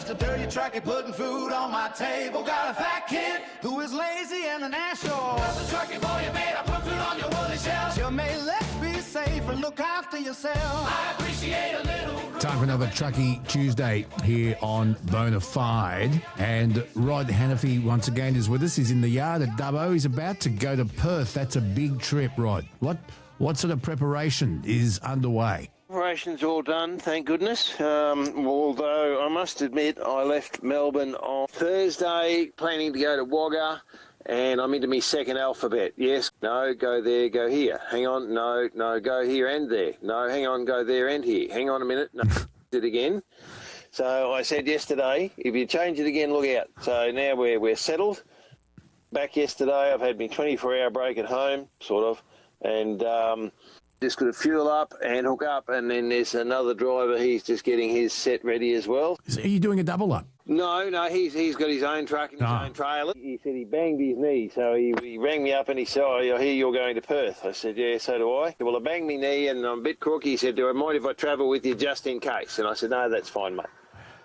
just a dirty truckie putting food on my table. Got a fat kid who is lazy and an asshole. Just a truckie boy, you made I put food on your woolly shelf. You may let's be safe and look after yourself. I appreciate a little. Time for another Truckie Tuesday here on Bonafide. And Rod Hannifey once again is with us. He's in the yard at Dubbo. He's about to go to Perth. That's a big trip, Rod. What sort of preparation is underway? Preparation's all done, thank goodness. Although I must admit, I left Melbourne on Thursday, planning to go to Wagga, and I'm into my second alphabet. Yes, no, go there, go here. Hang on, no, go here and there. No, hang on, go there and here. Hang on a minute, no, it again. So I said yesterday, if you change it again, look out. So now we're settled. Back yesterday, I've had my 24-hour break at home, sort of, and just got to fuel up and hook up, and then there's another driver. He's just getting his set ready as well. Are you doing a double up? No, he's got his own truck and his own trailer. He said he banged his knee, so he rang me up and he said, I hear you're going to Perth. I said, yeah, so do I. Well, I banged my knee and I'm a bit crook. He said, do I mind if I travel with you just in case? And I said, no, that's fine, mate.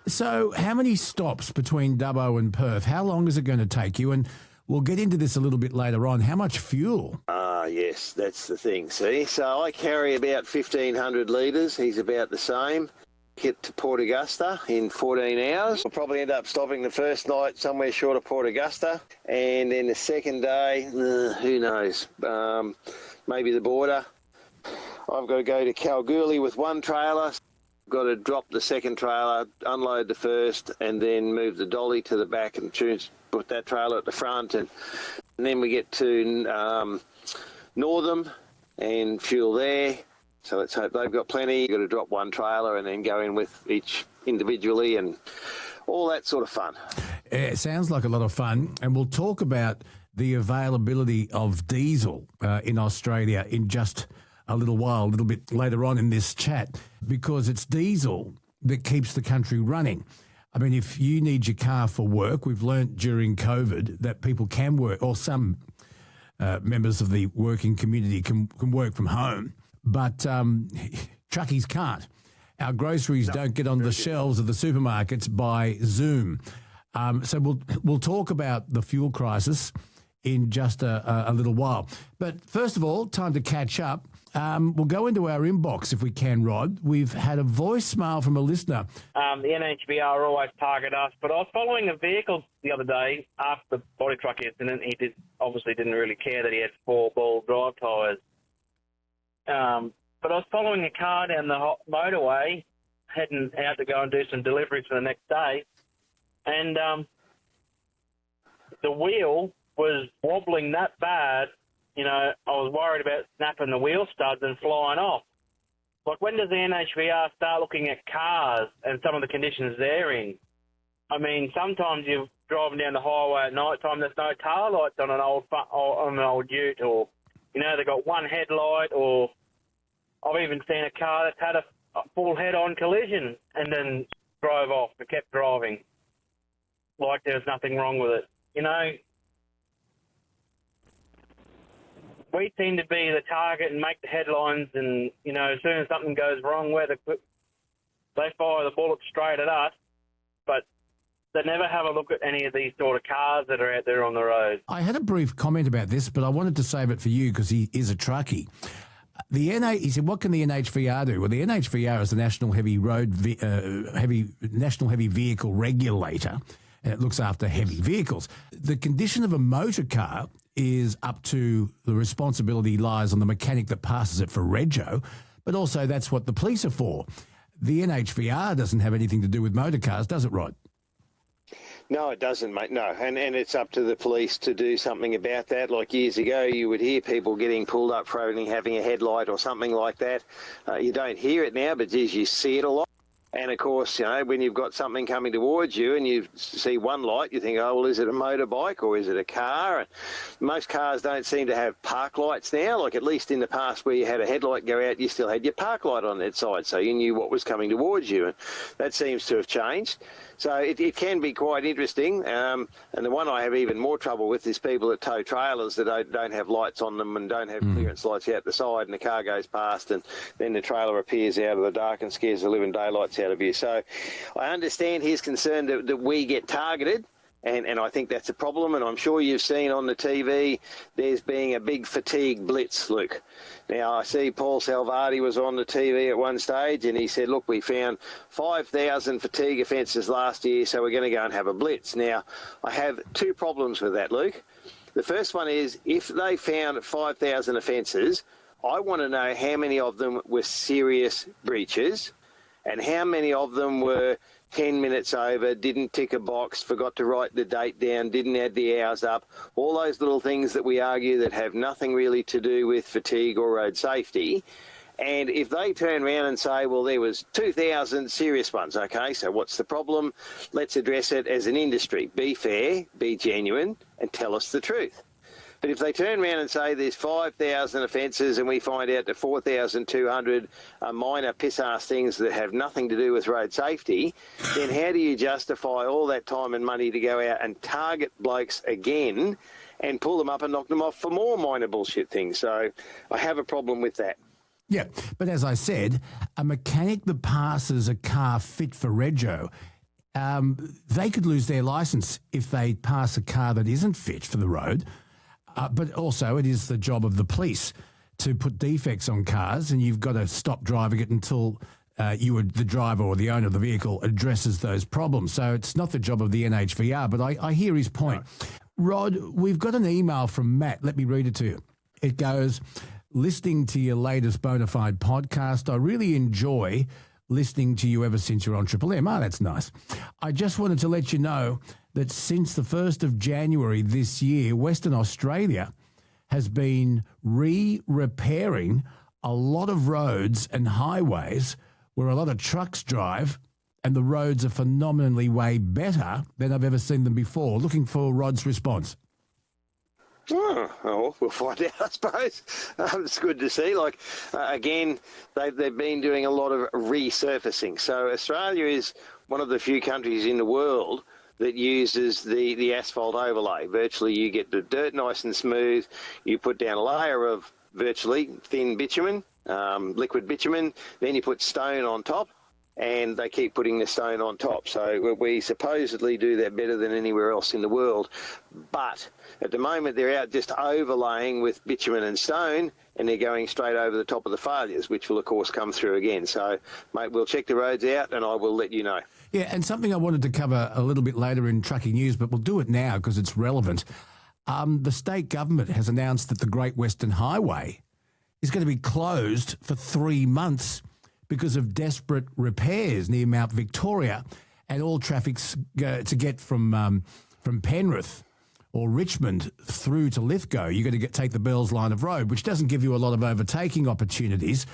So how many stops between Dubbo and Perth? How long is it going to take you? And we'll get into this a little bit later on. How much fuel? Yes, that's the thing, see. So I carry about 1,500 litres. He's about the same. Get to Port Augusta in 14 hours. We'll probably end up stopping the first night somewhere short of Port Augusta. And then the second day, who knows, maybe the border. I've got to go to Kalgoorlie with one trailer. Got to drop the second trailer, unload the first, and then move the dolly to the back and put that trailer at the front. And then we get to Northam and fuel there. So let's hope they've got plenty. You've got to drop one trailer and then go in with each individually and all that sort of fun. It sounds like a lot of fun. And we'll talk about the availability of diesel in Australia in just a little while, a little bit later on in this chat, because it's diesel that keeps the country running. I mean, if you need your car for work, we've learnt during COVID that people can work, or some members of the working community can work from home, but truckies can't. Our groceries don't get on the shelves of the supermarkets by Zoom. So we'll talk about the fuel crisis in just a little while. But first of all, time to catch up. We'll go into our inbox if we can, Rod. We've had a voicemail from a listener. The NHBR always target us, but I was following a vehicle the other day after the body truck incident. He obviously didn't really care that he had 4 ball drive tyres. But I was following a car down the motorway, heading out to go and do some deliveries for the next day, and the wheel was wobbling that bad. You know, I was worried about snapping the wheel studs and flying off. Like, when does the NHVR start looking at cars and some of the conditions they're in? I mean, sometimes you're driving down the highway at night time, there's no tail lights on an old ute, or, you know, they've got one headlight, or I've even seen a car that's had a full head-on collision and then drove off and kept driving like there was nothing wrong with it. You know, we seem to be the target and make the headlines, and, you know, as soon as something goes wrong, they fire the bullet straight at us, but they never have a look at any of these sort of cars that are out there on the road. I had a brief comment about this, but I wanted to save it for you because he is a truckie. He said, what can the NHVR do? Well, the NHVR is the National Heavy Vehicle Regulator, and it looks after heavy vehicles. The condition of a motor car is up to the responsibility lies on the mechanic that passes it for rego, but also that's what the police are for. The NHVR doesn't have anything to do with motor cars, does it, Rod? No, it doesn't, mate, no. And it's up to the police to do something about that. Like years ago, you would hear people getting pulled up for only having a headlight or something like that. You don't hear it now, but geez, you see it a lot. And, of course, you know, when you've got something coming towards you and you see one light, you think, oh, well, is it a motorbike or is it a car? And most cars don't seem to have park lights now. Like, at least in the past where you had a headlight go out, you still had your park light on that side, so you knew what was coming towards you. And that seems to have changed. So it can be quite interesting. And the one I have even more trouble with is people that tow trailers that don't have lights on them and don't have clearance lights out the side, and the car goes past and then the trailer appears out of the dark and scares the living daylights out out of you. So I understand his concern that we get targeted. And I think that's a problem, and I'm sure you've seen on the TV there's being a big fatigue blitz, Luke. Now, I see Paul Salvati was on the TV at one stage, and he said, look, we found 5,000 fatigue offences last year, so we're going to go and have a blitz. Now, I have two problems with that, Luke. The first one is, if they found 5,000 offences, I want to know how many of them were serious breaches and how many of them were 10 minutes over, didn't tick a box, forgot to write the date down, didn't add the hours up, all those little things that we argue that have nothing really to do with fatigue or road safety. And if they turn around and say, well, there was 2,000 serious ones, okay, so what's the problem? Let's address it as an industry. Be fair, be genuine, and tell us the truth. But if they turn around and say there's 5,000 offences and we find out that 4,200 are minor piss-ass things that have nothing to do with road safety, then how do you justify all that time and money to go out and target blokes again and pull them up and knock them off for more minor bullshit things? So I have a problem with that. Yeah, but as I said, a mechanic that passes a car fit for rego, they could lose their licence if they pass a car that isn't fit for the road. But also it is the job of the police to put defects on cars, and you've got to stop driving it until the driver or the owner of the vehicle addresses those problems. So it's not the job of the NHVR, but I hear his point. No. Rod, we've got an email from Matt. Let me read it to you. It goes, listening to your latest Bonafide podcast, I really enjoy listening to you ever since you're on Triple M. Oh, that's nice. I just wanted to let you know that since the 1st of January this year, Western Australia has been repairing a lot of roads and highways where a lot of trucks drive, and the roads are phenomenally way better than I've ever seen them before. Looking for Rod's response. Oh, we'll find out, I suppose. It's good to see. Again, they've been doing a lot of resurfacing. So Australia is one of the few countries in the world that uses the asphalt overlay. Virtually, you get the dirt nice and smooth. You put down a layer of virtually thin bitumen, liquid bitumen. Then you put stone on top, and they keep putting the stone on top. So we supposedly do that better than anywhere else in the world. But at the moment, they're out just overlaying with bitumen and stone, and they're going straight over the top of the failures, which will, of course, come through again. So, mate, we'll check the roads out, and I will let you know. Yeah, and something I wanted to cover a little bit later in Truckie News, but we'll do it now because it's relevant. The state government has announced that the Great Western Highway is going to be closed for 3 months because of desperate repairs near Mount Victoria, and all traffic's to get from Penrith or Richmond through to Lithgow. You're going to take the Bells line of road, which doesn't give you a lot of overtaking opportunities.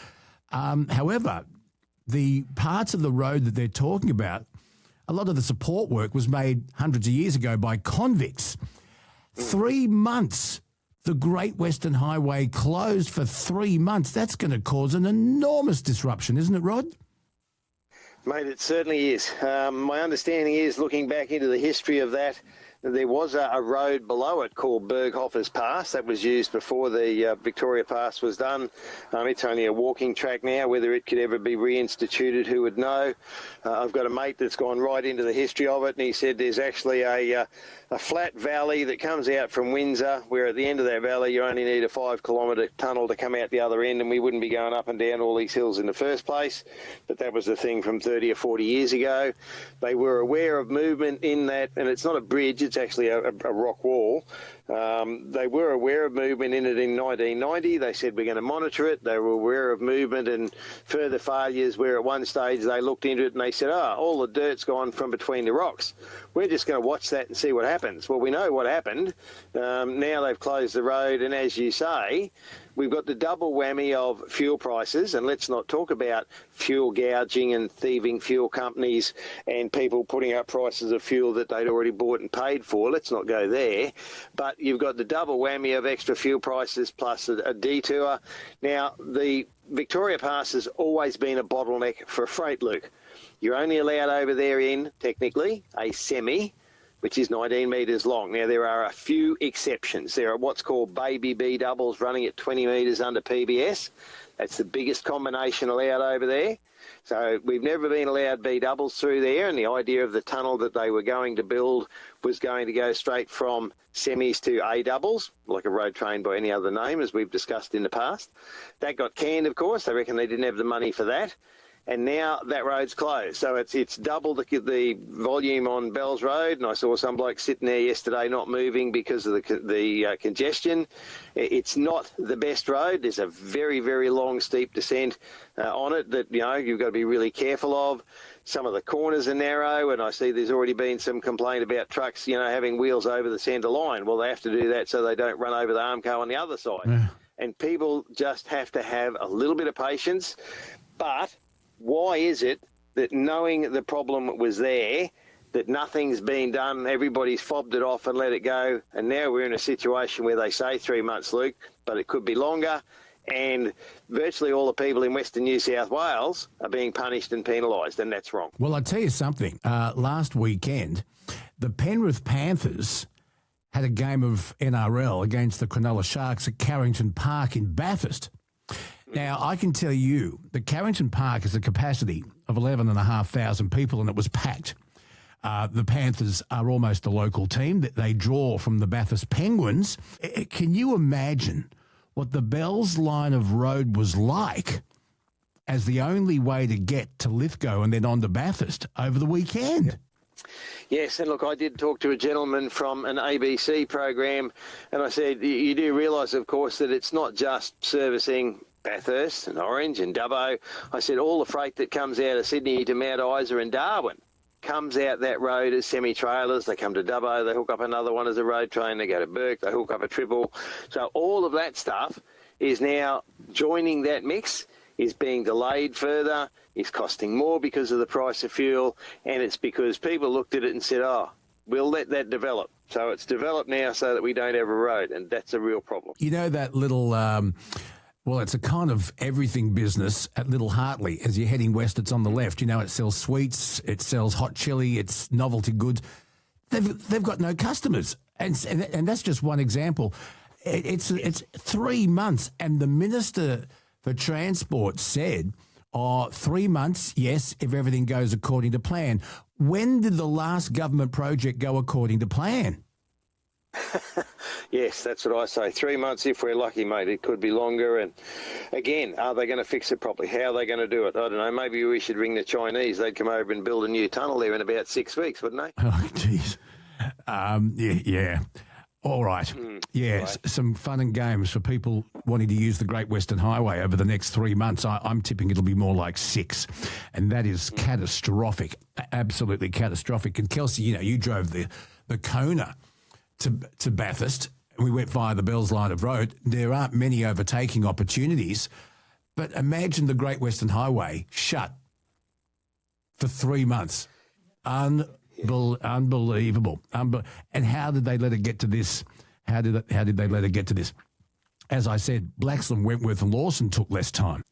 However, the parts of the road that they're talking about, a lot of the support work was made hundreds of years ago by convicts. 3 months. The Great Western Highway closed for 3 months. That's going to cause an enormous disruption, isn't it, Rod? Mate, it certainly is. My understanding is, looking back into the history of that, there was a road below it called Berghoffers Pass that was used before the Victoria Pass was done. It's only a walking track now. Whether it could ever be reinstituted, who would know? I've got a mate that's gone right into the history of it, and he said there's actually a flat valley that comes out from Windsor, where at the end of that valley you only need a 5-kilometre tunnel to come out the other end, and we wouldn't be going up and down all these hills in the first place. But that was the thing from 30 or 40 years ago. They were aware of movement in that, and it's not a bridge, it's actually a rock wall. They were aware of movement in it in 1990. They said we're going to monitor it. They were aware of movement and further failures, where at one stage they looked into it and they said, all the dirt's gone from between the rocks. We're just going to watch that and see what happens. Well, we know what happened. Now they've closed the road, and as you say, we've got the double whammy of fuel prices, and let's not talk about fuel gouging and thieving fuel companies and people putting up prices of fuel that they'd already bought and paid for. Let's not go there. But you've got the double whammy of extra fuel prices plus a detour. Now, the Victoria Pass has always been a bottleneck for freight, Luke. You're only allowed over there in, technically, a semi which is 19 metres long. Now, there are a few exceptions. There are what's called baby B doubles running at 20 metres under PBS. That's the biggest combination allowed over there. So we've never been allowed B doubles through there, and the idea of the tunnel that they were going to build was going to go straight from semis to A doubles, like a road train by any other name, as we've discussed in the past. That got canned, of course. They reckon they didn't have the money for that. And now that road's closed. So it's double the volume on Bells Road, and I saw some bloke sitting there yesterday not moving because of the congestion. It's not the best road. There's a very, very long, steep descent on it that, you've got to be really careful of. Some of the corners are narrow, and I see there's already been some complaint about trucks, having wheels over the centre line. Well, they have to do that so they don't run over the Armco on the other side. Yeah. And people just have to have a little bit of patience. But why is it that knowing the problem was there, that nothing's been done, everybody's fobbed it off and let it go, and now we're in a situation where they say 3 months, Luke, but it could be longer, and virtually all the people in Western New South Wales are being punished and penalised, and that's wrong. Well, I'll tell you something. Last weekend, the Penrith Panthers had a game of NRL against the Cronulla Sharks at Carrington Park in Bathurst. Now, I can tell you that Carrington Park has a capacity of 11,500 people, and it was packed. The Panthers are almost a local team. They draw from the Bathurst Penguins. Can you imagine what the Bells line of road was like as the only way to get to Lithgow and then on to Bathurst over the weekend? Yes, and look, I did talk to a gentleman from an ABC program, and I said, you do realise, of course, that it's not just servicing Bathurst and Orange and Dubbo. I said all the freight that comes out of Sydney to Mount Isa and Darwin comes out that road as semi-trailers. They come to Dubbo, they hook up another one as a road train, they go to Burke, they hook up a triple. So all of that stuff is now joining that mix, is being delayed further, is costing more because of the price of fuel, and it's because people looked at it and said, we'll let that develop. So it's developed now so that we don't have a road, and that's a real problem. You know that little... Well, it's a kind of everything business at Little Hartley. As you're heading west, it's on the left. It sells sweets, it sells hot chili, it's novelty goods. They've got no customers, and that's just one example. It's 3 months, and the Minister for Transport said, 3 months, yes, if everything goes according to plan. When did the last government project go according to plan? Yes, that's what I say. 3 months if we're lucky, mate. It could be longer. And again, are they going to fix it properly? How are they going to do it? I don't know. Maybe we should ring the Chinese. They'd come over and build a new tunnel there in about 6 weeks, wouldn't they? Oh, jeez. Yeah. All right. Yes, right. Some fun and games for people wanting to use the Great Western Highway over the next 3 months. I'm tipping it'll be more like 6, and that is catastrophic, absolutely catastrophic. And Kelsey, you drove the Kona to Bathurst, and we went via the Bells line of road. There aren't many overtaking opportunities, but imagine the Great Western Highway shut for 3 months. Unbelievable. And how did they let it get to this? How did they let it get to this? As I said, Blaxland, Wentworth and Lawson took less time.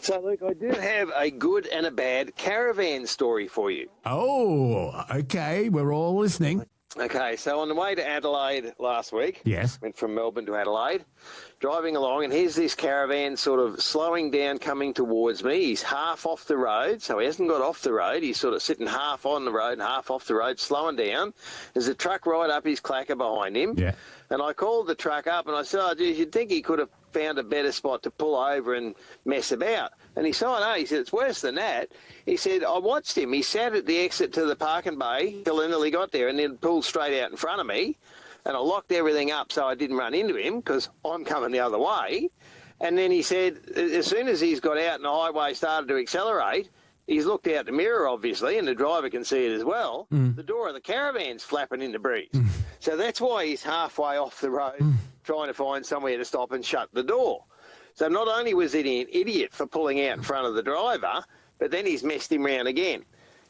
So, Luke, I do have a good and a bad caravan story for you. Oh, okay. We're all listening. Okay, so on the way to Adelaide last week, yes, went from Melbourne to Adelaide, driving along, and here's this caravan sort of slowing down, coming towards me. He's half off the road, so he hasn't got off the road. He's sort of sitting half on the road and half off the road, slowing down. There's a truck right up his clacker behind him. Yeah. And I called the truck up and I said, geez, you'd think he could have found a better spot to pull over and mess about. And he said, no. He said, it's worse than that. He said, I watched him. He sat at the exit to the parking bay till until he got there and then pulled straight out in front of me. And I locked everything up so I didn't run into him because I'm coming the other way. And then he said, as soon as he's got out and the highway started to accelerate, he's looked out the mirror, obviously, and the driver can see it as well. The door of the caravan's flapping in the breeze. So that's why he's halfway off the road trying to find somewhere to stop and shut the door. So not only was he an idiot for pulling out in front of the driver, but then he's messed him round again.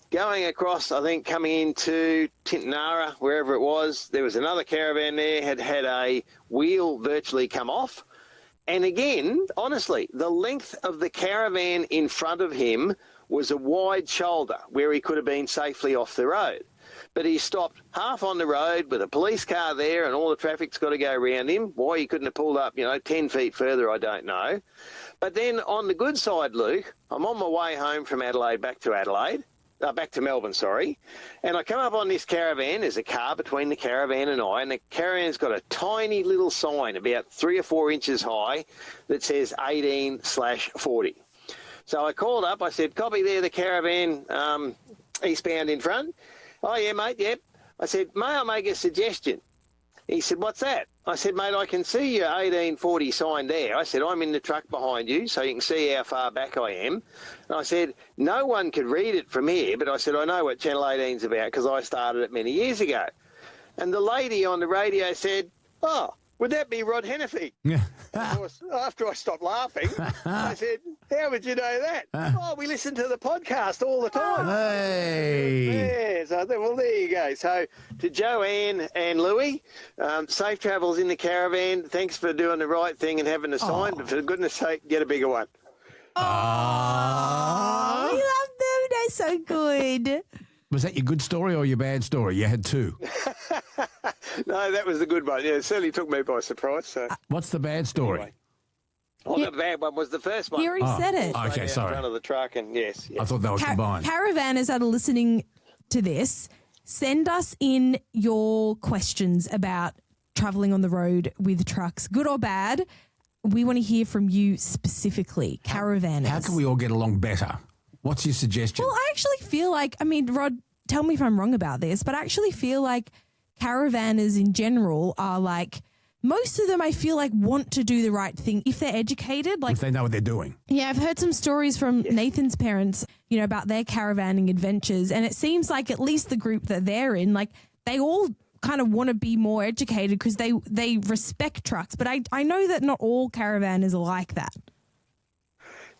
Going across, I think, coming into Tintinara, wherever it was, there was another caravan there, had a wheel virtually come off. And again, honestly, the length of the caravan in front of him was a wide shoulder where he could have been safely off the road. But he stopped half on the road with a police car there and all the traffic's got to go around him. Why he couldn't have pulled up, 10 feet further, I don't know. But then on the good side, Luke, I'm on my way home from back to Melbourne, and I come up on this caravan. There's a car between the caravan and I, and the caravan's got a tiny little sign about 3 or 4 inches high that says 18/40. So I called up, I said, copy there, the caravan eastbound in front. Oh, yeah, mate, yep. I said, may I make a suggestion? He said, what's that? I said, mate, I can see your 1840 sign there. I said, I'm in the truck behind you, so you can see how far back I am. And I said, no one could read it from here, but I said, I know what Channel 18's about because I started it many years ago. And the lady on the radio said, oh, would that be Rod Hannifey? Of course, after I stopped laughing, I said, how would you know that? Oh, we listen to the podcast all the time. Hey. Yeah, so I thought, well, there you go. So to Joanne and Louie, safe travels in the caravan. Thanks for doing the right thing and having a sign, but for goodness sake, get a bigger one. Oh, we love them. They're so good. Was that your good story or your bad story? You had two. No, that was the good one. Yeah, it certainly took me by surprise. So. What's the bad story? Anyway. Oh, the bad one was the first one. He already said it. Okay, sorry. In front of the truck, and yes. I thought they were combined. Caravanners that are listening to this, send us in your questions about travelling on the road with trucks, good or bad. We want to hear from you specifically, caravanners. How can we all get along better? What's your suggestion? Well, I actually feel like, Rod, tell me if I'm wrong about this, but I actually feel like caravanners in general are like, most of them I feel like want to do the right thing if they're educated. Like if they know what they're doing. Yeah, I've heard some stories from Nathan's parents, about their caravanning adventures, and it seems like at least the group that they're in, like they all kind of want to be more educated because they respect trucks. But I know that not all caravanners are like that.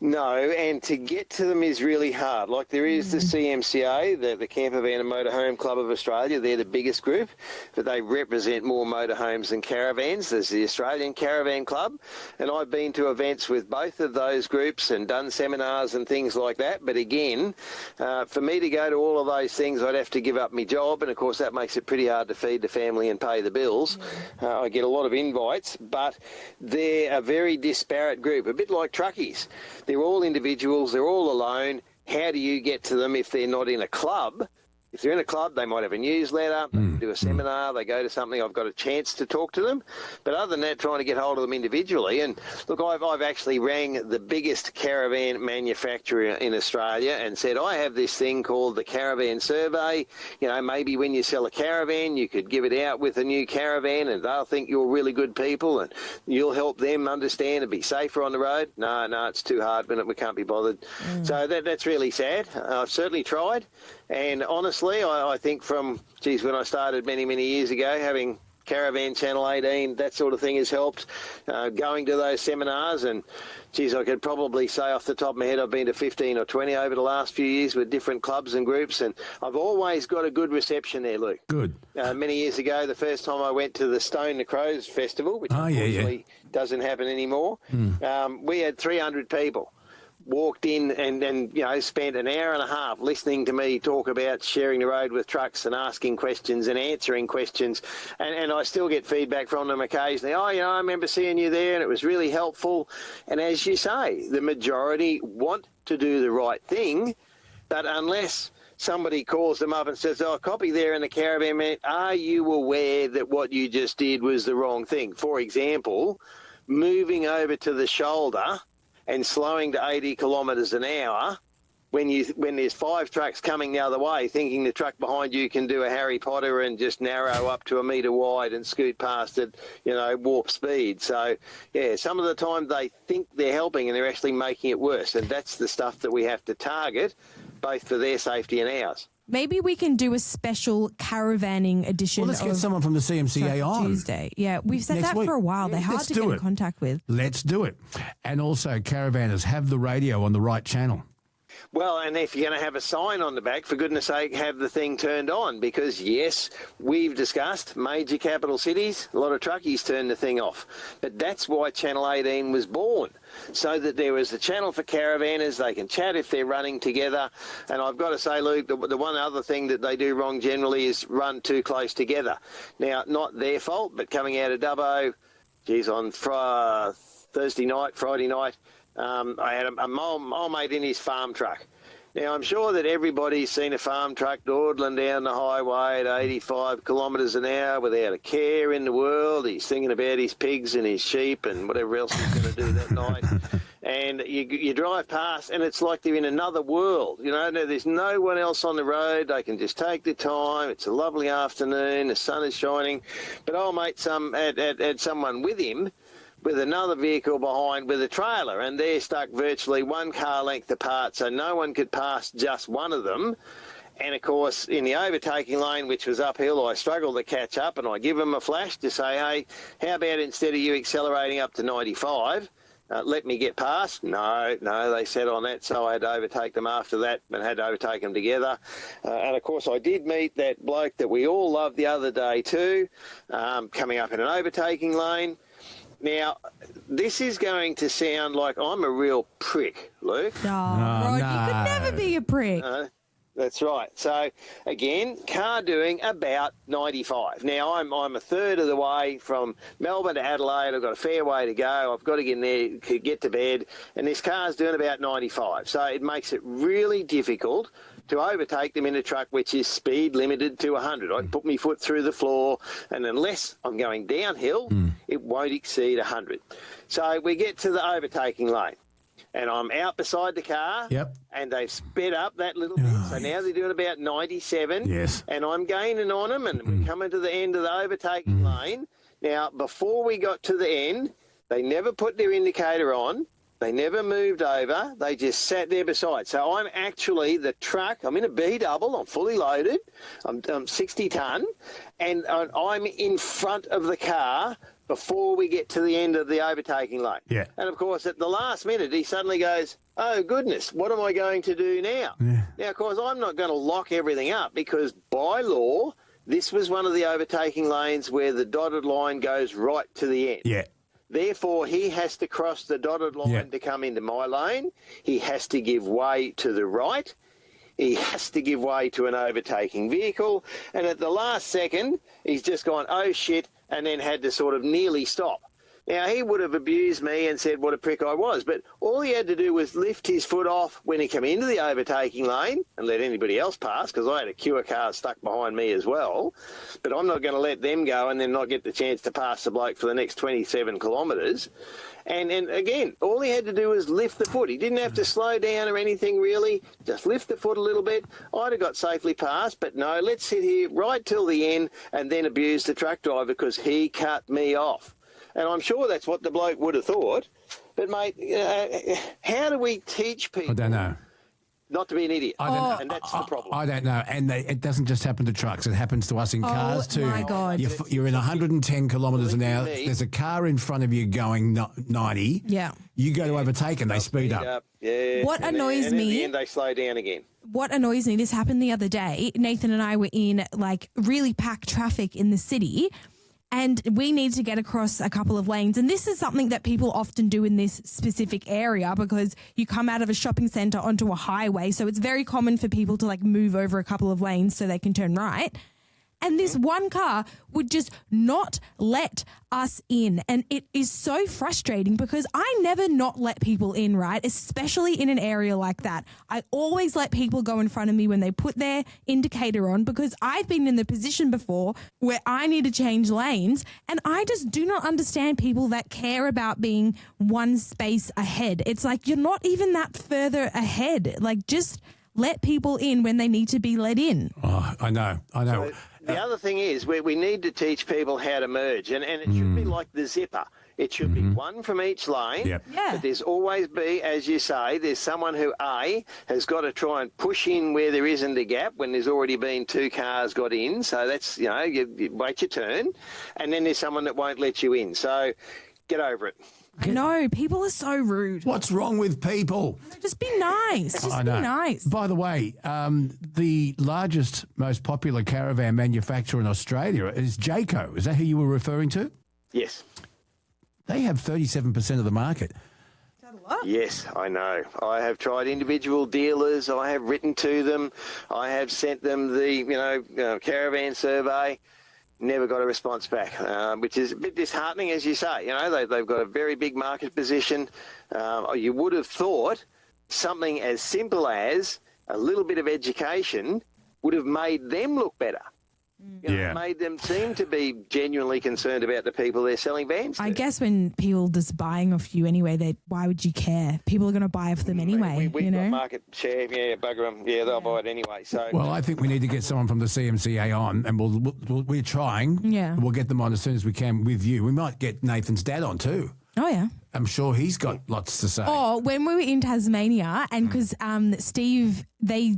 No, and to get to them is really hard. Like there is the CMCA, the Camper Van and Motorhome Club of Australia. They're the biggest group, but they represent more motorhomes than caravans. There's the Australian Caravan Club, and I've been to events with both of those groups and done seminars and things like that. But again, for me to go to all of those things, I'd have to give up my job, and of course that makes it pretty hard to feed the family and pay the bills. I get a lot of invites, but they're a very disparate group, a bit like truckies. They're all individuals. They're all alone. How do you get to them if they're not in a club? If they're in a club, they might have a newsletter, they can do a seminar, they go to something, I've got a chance to talk to them. But other than that, trying to get hold of them individually. And look, I've actually rang the biggest caravan manufacturer in Australia and said, I have this thing called the Caravan Survey. Maybe when you sell a caravan, you could give it out with a new caravan and they'll think you're really good people and you'll help them understand and be safer on the road. No, it's too hard, but we can't be bothered. So that's really sad. I've certainly tried. And honestly, I think when I started many, many years ago, having Caravan Channel 18, that sort of thing has helped. Going to those seminars and, I could probably say off the top of my head I've been to 15 or 20 over the last few years with different clubs and groups, and I've always got a good reception there, Luke. Good. Many years ago, the first time I went to the Stone the Crows Festival, which unfortunately doesn't happen anymore, we had 300 people. Walked in and spent an hour and a half listening to me talk about sharing the road with trucks and asking questions and answering questions. And I still get feedback from them occasionally. I remember seeing you there and it was really helpful. And as you say, the majority want to do the right thing, but unless somebody calls them up and says, copy there in the caravan, man, are you aware that what you just did was the wrong thing? For example, moving over to the shoulder and slowing to 80 kilometres an hour when there's 5 trucks coming the other way, thinking the truck behind you can do a Harry Potter and just narrow up to a metre wide and scoot past at, warp speed. So, some of the time they think they're helping and they're actually making it worse. And that's the stuff that we have to target, both for their safety and ours. Maybe we can do a special caravanning edition. Well, let's get someone from the CMCA on Tuesday. Yeah, we've said that for a while. They're hard to get in contact with. Let's do it. And also, caravanners, have the radio on the right channel. Well, and if you're going to have a sign on the back, for goodness sake, have the thing turned on, because, yes, we've discussed major capital cities, a lot of truckies turn the thing off. But that's why Channel 18 was born, so that there is a channel for caravanners. They can chat if they're running together. And I've got to say, Luke, the one other thing that they do wrong generally is run too close together. Now, not their fault, but coming out of Dubbo, geez, on Thursday night, Friday night, I had a mole mate in his farm truck. Now, I'm sure that everybody's seen a farm truck dawdling down the highway at 85 kilometres an hour without a care in the world. He's thinking about his pigs and his sheep and whatever else he's going to do that night. And you drive past, and it's like they're in another world. You know, there's no one else on the road. They can just take their time. It's a lovely afternoon. The sun is shining. But old mate had someone with him, with another vehicle behind with a trailer, and they're stuck virtually one car length apart, so no one could pass just one of them. And, of course, in the overtaking lane, which was uphill, I struggled to catch up, and I give them a flash to say, hey, how about instead of you accelerating up to 95, let me get past? No, they said on that, so I had to overtake them after that and had to overtake them together. And, of course, I did meet that bloke that we all loved the other day too, coming up in an overtaking lane. Now, this is going to sound like I'm a real prick, Luke. Oh, Rod, you could never be a prick. That's right. So, again, car doing about 95. Now, I'm a third of the way from Melbourne to Adelaide. I've got a fair way to go. I've got to get in there, get to bed, and this car's doing about 95. So it makes it really difficult to overtake them in a truck which is speed limited to 100. I put my foot through the floor, and unless I'm going downhill, it won't exceed 100. So we get to the overtaking lane, and I'm out beside the car, and they've sped up that little bit. So now they're doing about 97, and I'm gaining on them, and we're coming to the end of the overtaking lane. Now, before we got to the end, they never put their indicator on. They never moved over. They just sat there beside. So I'm actually the truck. I'm in a B double. I'm fully loaded. I'm 60 tonne, and I'm in front of the car before we get to the end of the overtaking lane. Yeah. And, of course, at the last minute, he suddenly goes, oh, goodness, what am I going to do now? Yeah. Now, of course, I'm not going to lock everything up because, by law, this was one of the overtaking lanes where the dotted line goes right to the end. Yeah. Therefore, he has to cross the dotted line to come into my lane. He has to give way to the right. He has to give way to an overtaking vehicle. And at the last second, he's just gone, oh, shit, and then had to sort of nearly stop. Now, he would have abused me and said what a prick I was, but all he had to do was lift his foot off when he came into the overtaking lane and let anybody else pass, because I had a queue of cars stuck behind me as well. But I'm not going to let them go and then not get the chance to pass the bloke for the next 27 kilometres. And again, all he had to do was lift the foot. He didn't have to slow down or anything really, just lift the foot a little bit. I'd have got safely past, but no, let's sit here right till the end and then abuse the truck driver because he cut me off. And I'm sure that's what the bloke would have thought. But, mate, how do we teach people? I don't know. Not to be an idiot. And that's the problem. I don't know. And it doesn't just happen to trucks. It happens to us in cars too. Oh, my God. You're in 110 kilometres an hour. There's a car in front of you going 90. Yeah. You go to overtake and they speed up. Yeah. What annoys and me... at the end, they slow down again. What annoys me, this happened the other day. Nathan and I were in, like, really packed traffic in the city, and we need to get across a couple of lanes. And this is something that people often do in this specific area because you come out of a shopping centre onto a highway. So it's very common for people to like move over a couple of lanes so they can turn right. And this one car would just not let us in. And it is so frustrating because I never not let people in, right? Especially in an area like that. I always let people go in front of me when they put their indicator on because I've been in the position before where I need to change lanes. And I just do not understand people that care about being one space ahead. It's like you're not even that further ahead. Like just let people in when they need to be let in. Oh, I know. So the other thing is we need to teach people how to merge, and it should be like the zipper. It should be one from each lane. Yep. Yeah. But there's always be, as you say, there's someone who, A, has got to try and push in where there isn't a gap when there's already been two cars got in. So that's, you wait your turn. And then there's someone that won't let you in. So get over it. No, people are so rude. What's wrong with people? Just be nice. Just I be know. nice. By the way, the largest, most popular caravan manufacturer in Australia is Jayco. Is that who you were referring to? Yes. They have 37% of the market. Yes, I know. I have tried individual dealers. I have written to them. I have sent them the, caravan survey. Never got a response back, which is a bit disheartening, as you say. They've got a very big market position. You would have thought something as simple as a little bit of education would have made them look better. Made them seem to be genuinely concerned about the people they're selling vans to. I guess when people just buying off you anyway, why would you care? People are going to buy off them anyway. We've got market share. Yeah, bugger them. Yeah, they'll buy it anyway. So, well, I think we need to get someone from the CMCA on, and we're trying. Yeah. We'll get them on as soon as we can with you. We might get Nathan's dad on too. Oh, yeah. I'm sure he's got lots to say. Oh, when we were in Tasmania, and because Steve, they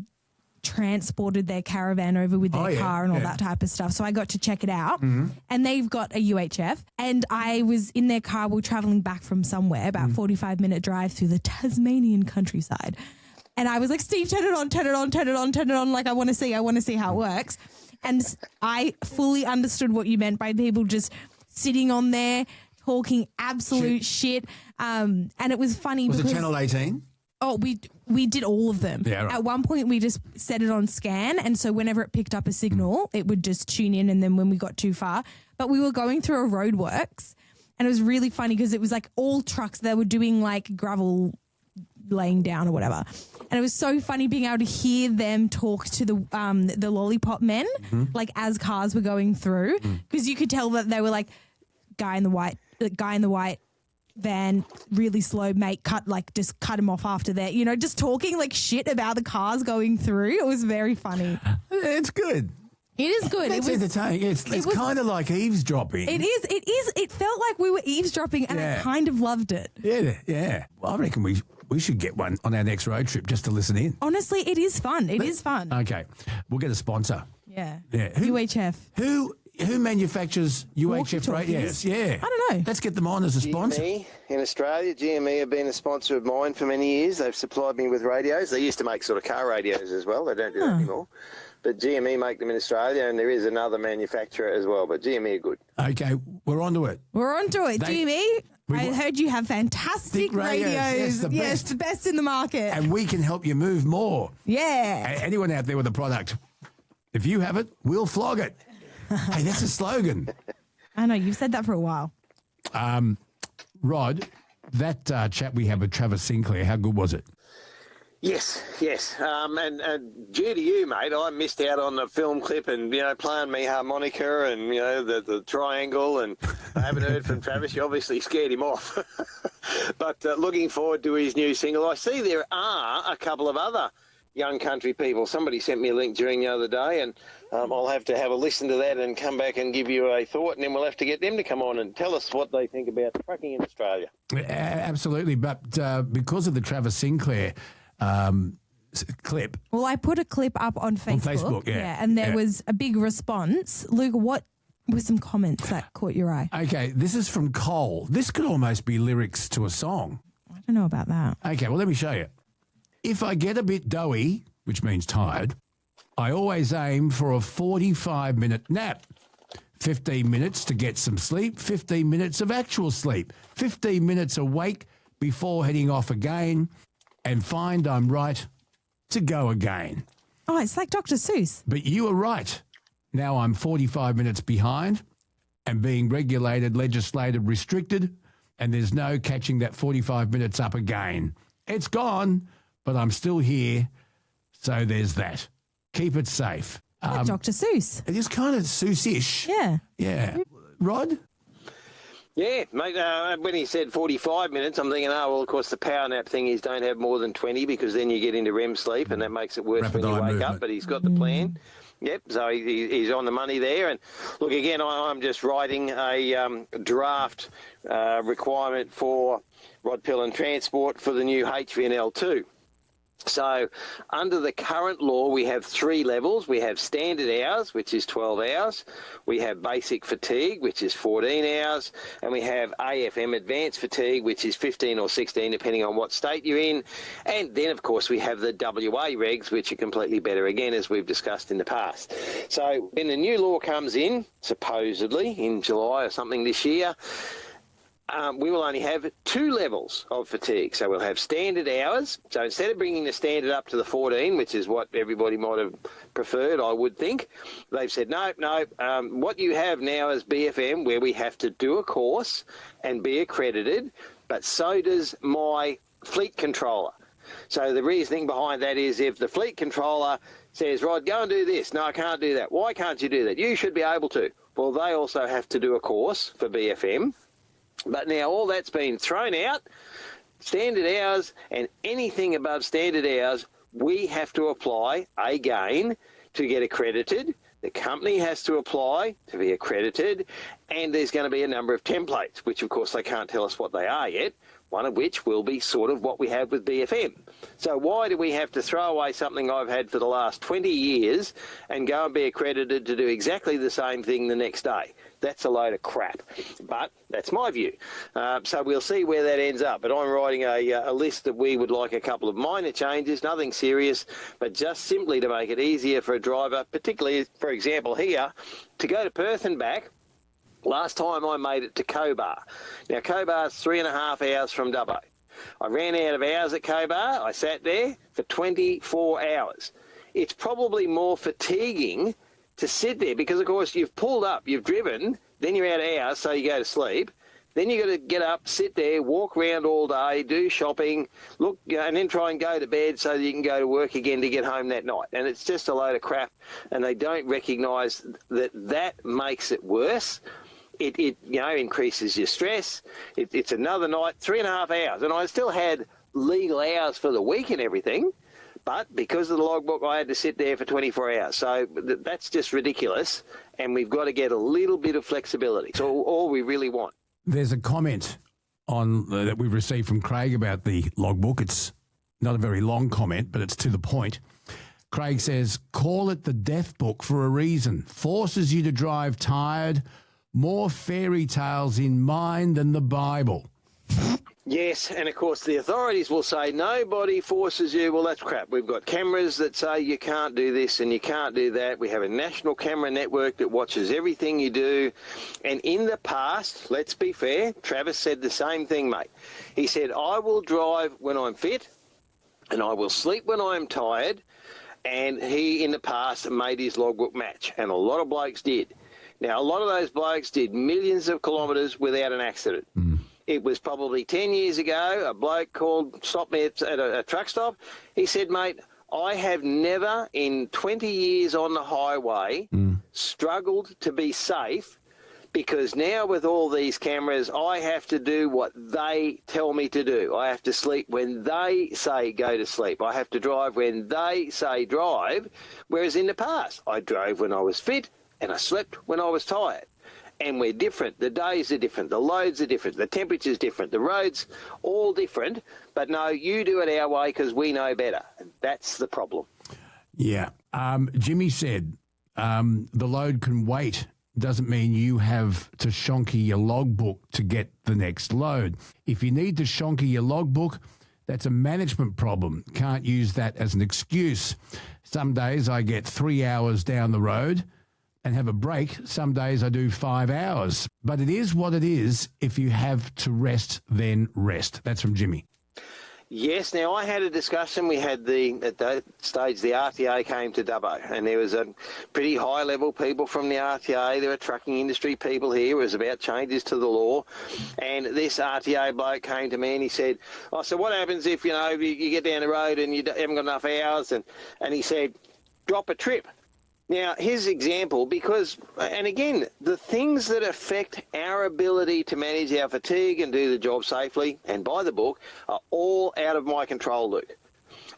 transported their caravan over with their car and all that type of stuff. So I got to check it out. And they've got a UHF. And I was in their car. We were traveling back from somewhere, about 45-minute drive through the Tasmanian countryside. And I was like, Steve, turn it on, turn it on, turn it on, turn it on. Like, I want to see how it works. And I fully understood what you meant by people just sitting on there, talking absolute shit. And it was funny. Was because it Channel 18? Oh, we did all of them. Yeah, right. At one point, we just set it on scan, and so whenever it picked up a signal, it would just tune in, and then when we got too far. But we were going through a roadworks, and it was really funny because it was like all trucks. They were doing like gravel laying down or whatever. And it was so funny being able to hear them talk to the lollipop men, like as cars were going through, because you could tell that they were like, guy in the white van, really slow, mate, just cut him off after that, just talking like shit about the cars going through. It was very funny. It's good. It is good. It's entertaining. It's kind of like eavesdropping. It is. It felt like we were eavesdropping, and I kind of loved it. Yeah. Well, I reckon we should get one on our next road trip just to listen in. Honestly, it is fun. It is fun. Okay. We'll get a sponsor. Yeah. UHF. Who manufactures UHF radios? Yeah. I don't know. Let's get them on as a sponsor. GME in Australia. GME have been a sponsor of mine for many years. They've supplied me with radios. They used to make sort of car radios as well. They don't do that anymore. But GME make them in Australia, and there is another manufacturer as well. But GME are good. Okay, we're onto it. GME. I heard you have fantastic radios. Yes, the best in the market. And we can help you move more. Yeah. Anyone out there with a product, if you have it, we'll flog it. Hey, that's a slogan. I know, you've said that for a while. Rod, that chat we had with Travis Sinclair, how good was it? Yes. And due to you, mate, I missed out on the film clip and, playing me harmonica and, the triangle, and I haven't heard from Travis. You obviously scared him off. But looking forward to his new single. I see there are a couple of other young country people. Somebody sent me a link during the other day, and I'll have to have a listen to that and come back and give you a thought, and then we'll have to get them to come on and tell us what they think about trucking in Australia. Absolutely, but because of the Travis Sinclair clip. Well, I put a clip up on Facebook. And there was a big response. Luke, what were some comments that caught your eye? Okay, this is from Cole. This could almost be lyrics to a song. I don't know about that. Okay, well, let me show you. If I get a bit doughy, which means tired, I always aim for a 45-minute nap. 15 minutes to get some sleep, 15 minutes of actual sleep, 15 minutes awake before heading off again, and find I'm right to go again. Oh, it's like Dr. Seuss. But you were right. Now I'm 45 minutes behind and being regulated, legislated, restricted, and there's no catching that 45 minutes up again. It's gone, but I'm still here, so there's that. Keep it safe. Like Dr. Seuss. It is kind of Seuss-ish. Yeah. Rod? Yeah, mate, when he said 45 minutes, I'm thinking, of course, the power nap thing is don't have more than 20 because then you get into REM sleep and that makes it worse when you wake up, but he's got the plan. Yep, so he's on the money there. And look, again, I'm just writing a draft requirement for Rod Pillen Transport for the new HVNL2. So under the current law, we have 3 levels. We have standard hours, which is 12 hours. We have basic fatigue, which is 14 hours. And we have AFM advanced fatigue, which is 15 or 16, depending on what state you're in. And then, of course, we have the WA regs, which are completely better again, as we've discussed in the past. So when the new law comes in, supposedly in July or something this year, we will only have 2 levels of fatigue. So we'll have standard hours. So instead of bringing the standard up to the 14, which is what everybody might have preferred, I would think, they've said, no, what you have now is BFM, where we have to do a course and be accredited, but so does my fleet controller. So the reasoning behind that is if the fleet controller says, right, go and do this. No, I can't do that. Why can't you do that? You should be able to. Well, they also have to do a course for BFM. But now all that's been thrown out, standard hours and anything above standard hours, we have to apply again to get accredited. The company has to apply to be accredited, and there's going to be a number of templates, which of course they can't tell us what they are yet, one of which will be sort of what we have with BFM. So why do we have to throw away something I've had for the last 20 years and go and be accredited to do exactly the same thing the next day? That's a load of crap, but that's my view. So we'll see where that ends up. But I'm writing a list that we would like a couple of minor changes, nothing serious, but just simply to make it easier for a driver, particularly, for example, here, to go to Perth and back. Last time I made it to Cobar. Now, Cobar's 3.5 hours from Dubbo. I ran out of hours at Cobar. I sat there for 24 hours. It's probably more fatiguing to sit there because, of course, you've pulled up, you've driven, then you're out of hours, so you go to sleep. Then you've got to get up, sit there, walk around all day, do shopping, look, and then try and go to bed so that you can go to work again to get home that night. And it's just a load of crap, and they don't recognise that that makes it worse. It increases your stress. It's another night, 3.5 hours. And I still had legal hours for the week and everything. But because of the logbook, I had to sit there for 24 hours. So that's just ridiculous, and we've got to get a little bit of flexibility. It's all we really want. There's a comment on that we've received from Craig about the logbook. It's not a very long comment, but it's to the point. Craig says, call it the death book for a reason. Forces you to drive tired, more fairy tales in mind than the Bible. Yes, and of course the authorities will say nobody forces you. Well, that's crap. We've got cameras that say you can't do this and you can't do that. We have a national camera network that watches everything you do. And in the past, let's be fair, Travis said the same thing, mate. He said, I will drive when I'm fit and I will sleep when I'm tired. And he, in the past, made his logbook match. And a lot of blokes did. Now, a lot of those blokes did millions of kilometres without an accident. It was probably 10 years ago, a bloke stopped me at a truck stop. He said, mate, I have never in 20 years on the highway struggled to be safe because now with all these cameras, I have to do what they tell me to do. I have to sleep when they say go to sleep. I have to drive when they say drive, whereas in the past, I drove when I was fit and I slept when I was tired. And we're different. The days are different. The loads are different. The temperature's different. The roads, all different. But no, you do it our way because we know better. And that's the problem. Yeah. Jimmy said the load can wait doesn't mean you have to shonky your logbook to get the next load. If you need to shonky your logbook, that's a management problem. Can't use that as an excuse. Some days I get 3 hours down the road and have a break. Some days I do 5 hours. But it is what it is. If you have to rest, then rest. That's from Jimmy. Yes. Now, I had a discussion. We had at that stage, the RTA came to Dubbo, and there was a pretty high-level people from the RTA. There were trucking industry people here. It was about changes to the law. And this RTA bloke came to me and he said, so what happens if, you get down the road and you haven't got enough hours? And he said, drop a trip. Now, his example, and again, the things that affect our ability to manage our fatigue and do the job safely and by the book are all out of my control, Luke.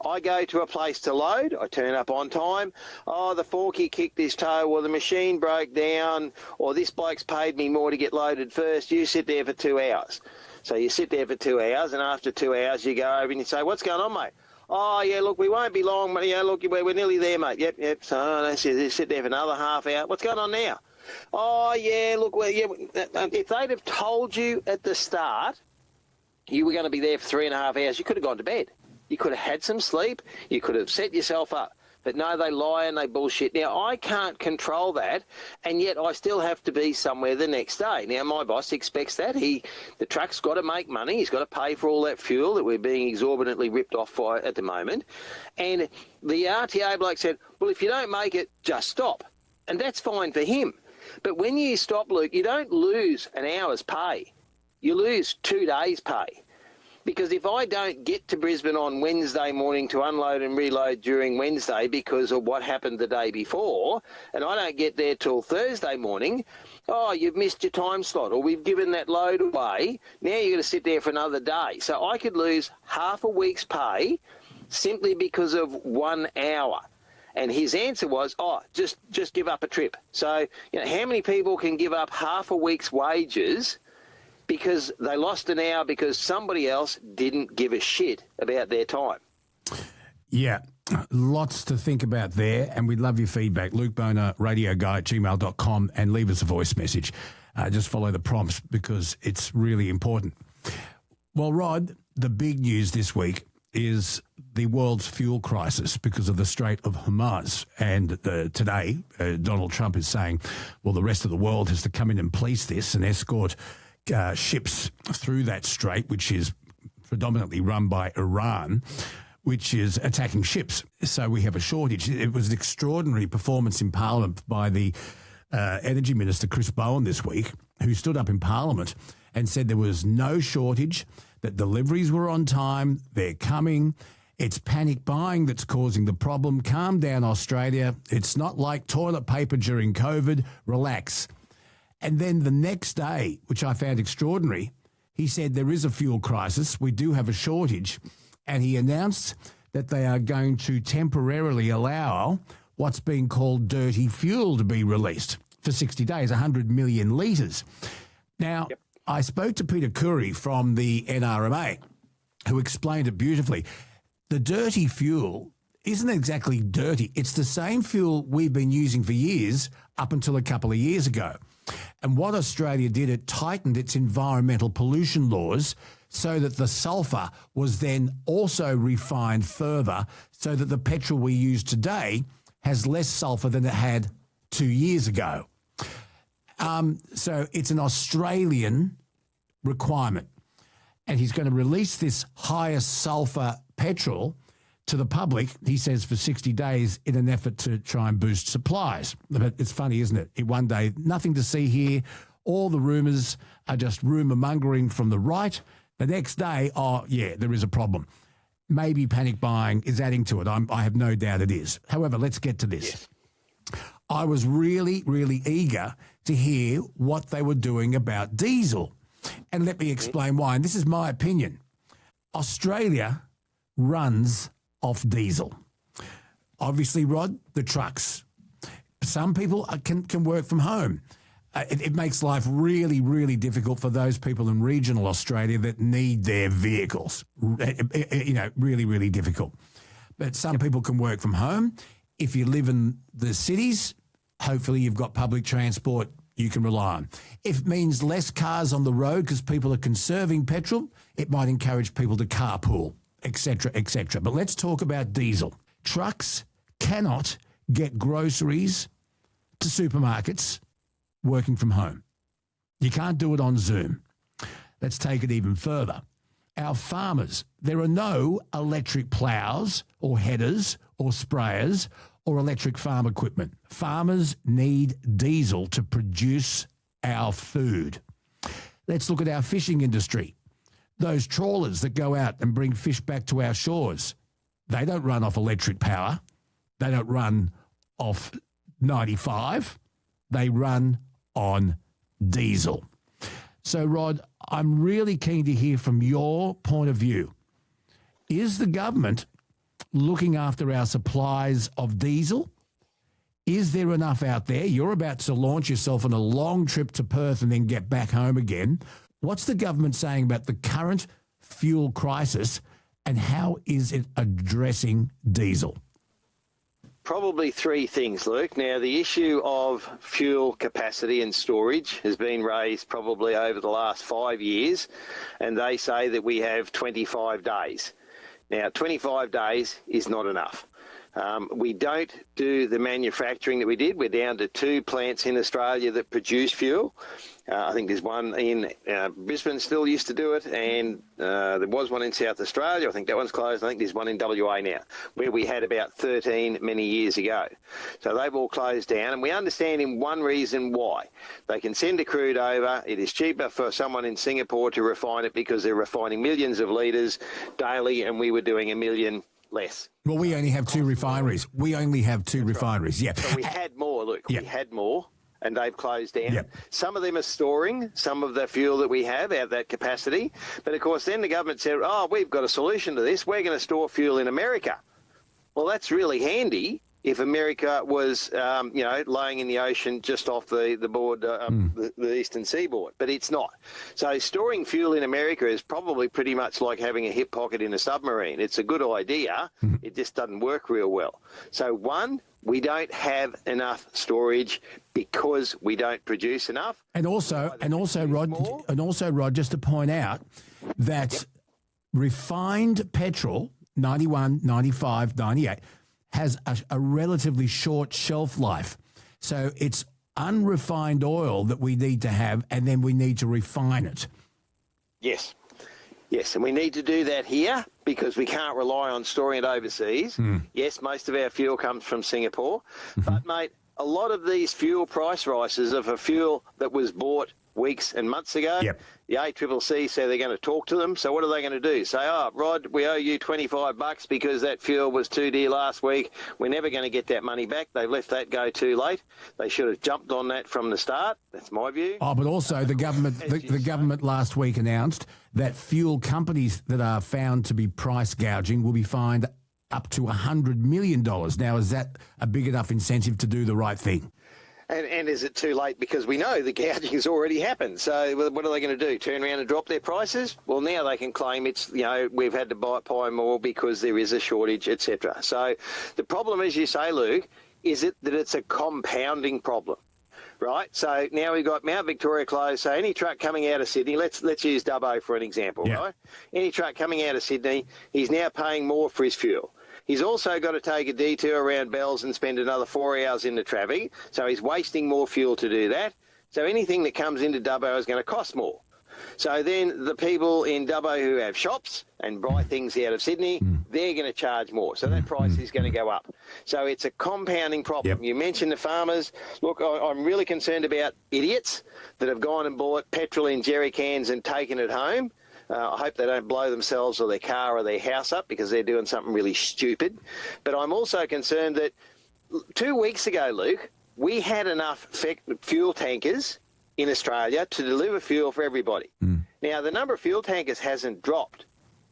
I go to a place to load, I turn up on time, the forky kicked his toe, or the machine broke down, or this bloke's paid me more to get loaded first, you sit there for 2 hours. So you sit there for 2 hours, and after 2 hours you go over and you say, what's going on, mate? Oh, yeah, look, we won't be long, but, look, we're nearly there, mate. Yep. So they sit there for another half hour. What's going on now? Oh, yeah, look, if they'd have told you at the start you were going to be there for 3.5 hours, you could have gone to bed. You could have had some sleep. You could have set yourself up. But no, they lie and they bullshit. Now, I can't control that, and yet I still have to be somewhere the next day. Now, my boss expects that. The truck's got to make money. He's got to pay for all that fuel that we're being exorbitantly ripped off for at the moment. And the RTA bloke said, well, if you don't make it, just stop. And that's fine for him. But when you stop, Luke, you don't lose an hour's pay. You lose 2 days' pay. Because if I don't get to Brisbane on Wednesday morning to unload and reload during Wednesday because of what happened the day before, and I don't get there till Thursday morning, oh, you've missed your time slot, or we've given that load away, now you're going to sit there for another day. So I could lose half a week's pay simply because of 1 hour. And his answer was, just give up a trip. So, how many people can give up half a week's wages because they lost an hour because somebody else didn't give a shit about their time? Yeah, lots to think about there, and we'd love your feedback. Luke Boner, radioguy@gmail.com, and leave us a voice message. Just follow the prompts because it's really important. Well, Rod, the big news this week is the world's fuel crisis because of the Strait of Hormuz. And today, Donald Trump is saying, well, the rest of the world has to come in and police this and escort ships through that strait, which is predominantly run by Iran, which is attacking ships. So we have a shortage. It was an extraordinary performance in Parliament by the Energy Minister, Chris Bowen, this week, who stood up in Parliament and said there was no shortage, that deliveries were on time, they're coming. It's panic buying that's causing the problem. Calm down, Australia. It's not like toilet paper during COVID. Relax. And then the next day, which I found extraordinary, he said there is a fuel crisis. We do have a shortage. And he announced that they are going to temporarily allow what's being called dirty fuel to be released for 60 days, 100 million litres. Now, I spoke to Peter Curry from the NRMA, who explained it beautifully. The dirty fuel isn't exactly dirty. It's the same fuel we've been using for years up until a couple of years ago. And what Australia did, it tightened its environmental pollution laws so that the sulphur was then also refined further so that the petrol we use today has less sulphur than it had 2 years ago. So it's an Australian requirement. And he's going to release this higher sulphur petrol to the public, he says, for 60 days in an effort to try and boost supplies. But it's funny, isn't it? In one day, nothing to see here. All the rumours are just rumour mongering from the right. The next day, there is a problem. Maybe panic buying is adding to it. I have no doubt it is. However, let's get to this. Yes. I was really, really eager to hear what they were doing about diesel. And let me explain why. And this is my opinion. Australia runs off diesel. Obviously, Rod, the trucks. Some people can work from home. It makes life really, really difficult for those people in regional Australia that need their vehicles. Really, really difficult. But some people can work from home. If you live in the cities, hopefully you've got public transport you can rely on. If it means less cars on the road because people are conserving petrol, it might encourage people to carpool, etc., etc. But let's talk about diesel. Trucks cannot get groceries to supermarkets working from home. You can't do it on Zoom. Let's take it even further. Our farmers, there are no electric ploughs or headers or sprayers or electric farm equipment. Farmers need diesel to produce our food. Let's look at our fishing industry. Those trawlers that go out and bring fish back to our shores, they don't run off electric power. They don't run off 95. They run on diesel. So, Rod, I'm really keen to hear from your point of view. Is the government looking after our supplies of diesel? Is there enough out there? You're about to launch yourself on a long trip to Perth and then get back home again. What's the government saying about the current fuel crisis and how is it addressing diesel? Probably three things, Luke. Now, the issue of fuel capacity and storage has been raised probably over the last 5 years, and they say that we have 25 days. Now, 25 days is not enough. We don't do the manufacturing that we did. We're down to 2 plants in Australia that produce fuel. I think there's one in Brisbane still used to do it, and there was one in South Australia. I think that one's closed. I think there's one in WA now, where we had about 13 many years ago. So they've all closed down, and we understand in one reason why. They can send a crude over. It is cheaper for someone in Singapore to refine it because they're refining millions of litres daily, and we were doing 1 million less. Well, we only have 2 refineries. We only have 2 refineries, yeah. So we had more, look, Yeah. we had more, and they've closed down. Yep. Some of them are storing some of the fuel that we have out of that capacity. But, of course, then the government said, oh, we've got a solution to this. We're going to store fuel in America. Well, that's really handy if America was, laying in the ocean just off the board, the eastern seaboard. But it's not. So storing fuel in America is probably pretty much like having a hip pocket in a submarine. It's a good idea. It just doesn't work real well. So, one, we don't have enough storage because we don't produce enough. And also, Rod, just to point out that refined petrol, 91, 95, 98, has a relatively short shelf life. So it's unrefined oil that we need to have, and then we need to refine it. Yes. Yes, and we need to do that here because we can't rely on storing it overseas. Yes, most of our fuel comes from Singapore. But, mate, a lot of these fuel price rises of a fuel that was bought weeks and months ago. Yep. The ACCC say they're going to talk to them. So what are they going to do? Say, oh, Rod, we owe you $25 because that fuel was too dear last week. We're never going to get that money back. They've let that go too late. They should have jumped on that from the start. That's my view. Oh, but also the government, the government last week announced that fuel companies that are found to be price gouging will be fined up to $100 million. Now, is that a big enough incentive to do the right thing? And is it too late? Because we know the gouging has already happened. So what are they going to do? Turn around and drop their prices? Well, now they can claim it's, we've had to buy more because there is a shortage, etc. So the problem, as you say, Luke, is that it's a compounding problem, right? So now we've got Mount Victoria closed. So any truck coming out of Sydney, let's use Dubbo for an example, right? Any truck coming out of Sydney, he's now paying more for his fuel. He's also got to take a detour around Bells and spend another 4 hours in the traffic, so he's wasting more fuel to do that. So anything that comes into Dubbo is going to cost more. So then the people in Dubbo who have shops and buy things out of Sydney, they're going to charge more. So that price is going to go up. So it's a compounding problem. Yep. You mentioned the farmers. Look, I'm really concerned about idiots that have gone and bought petrol in jerry cans and taken it home. I hope they don't blow themselves or their car or their house up because they're doing something really stupid. But I'm also concerned that 2 weeks ago, Luke, we had enough fuel tankers in Australia to deliver fuel for everybody. Now, the number of fuel tankers hasn't dropped.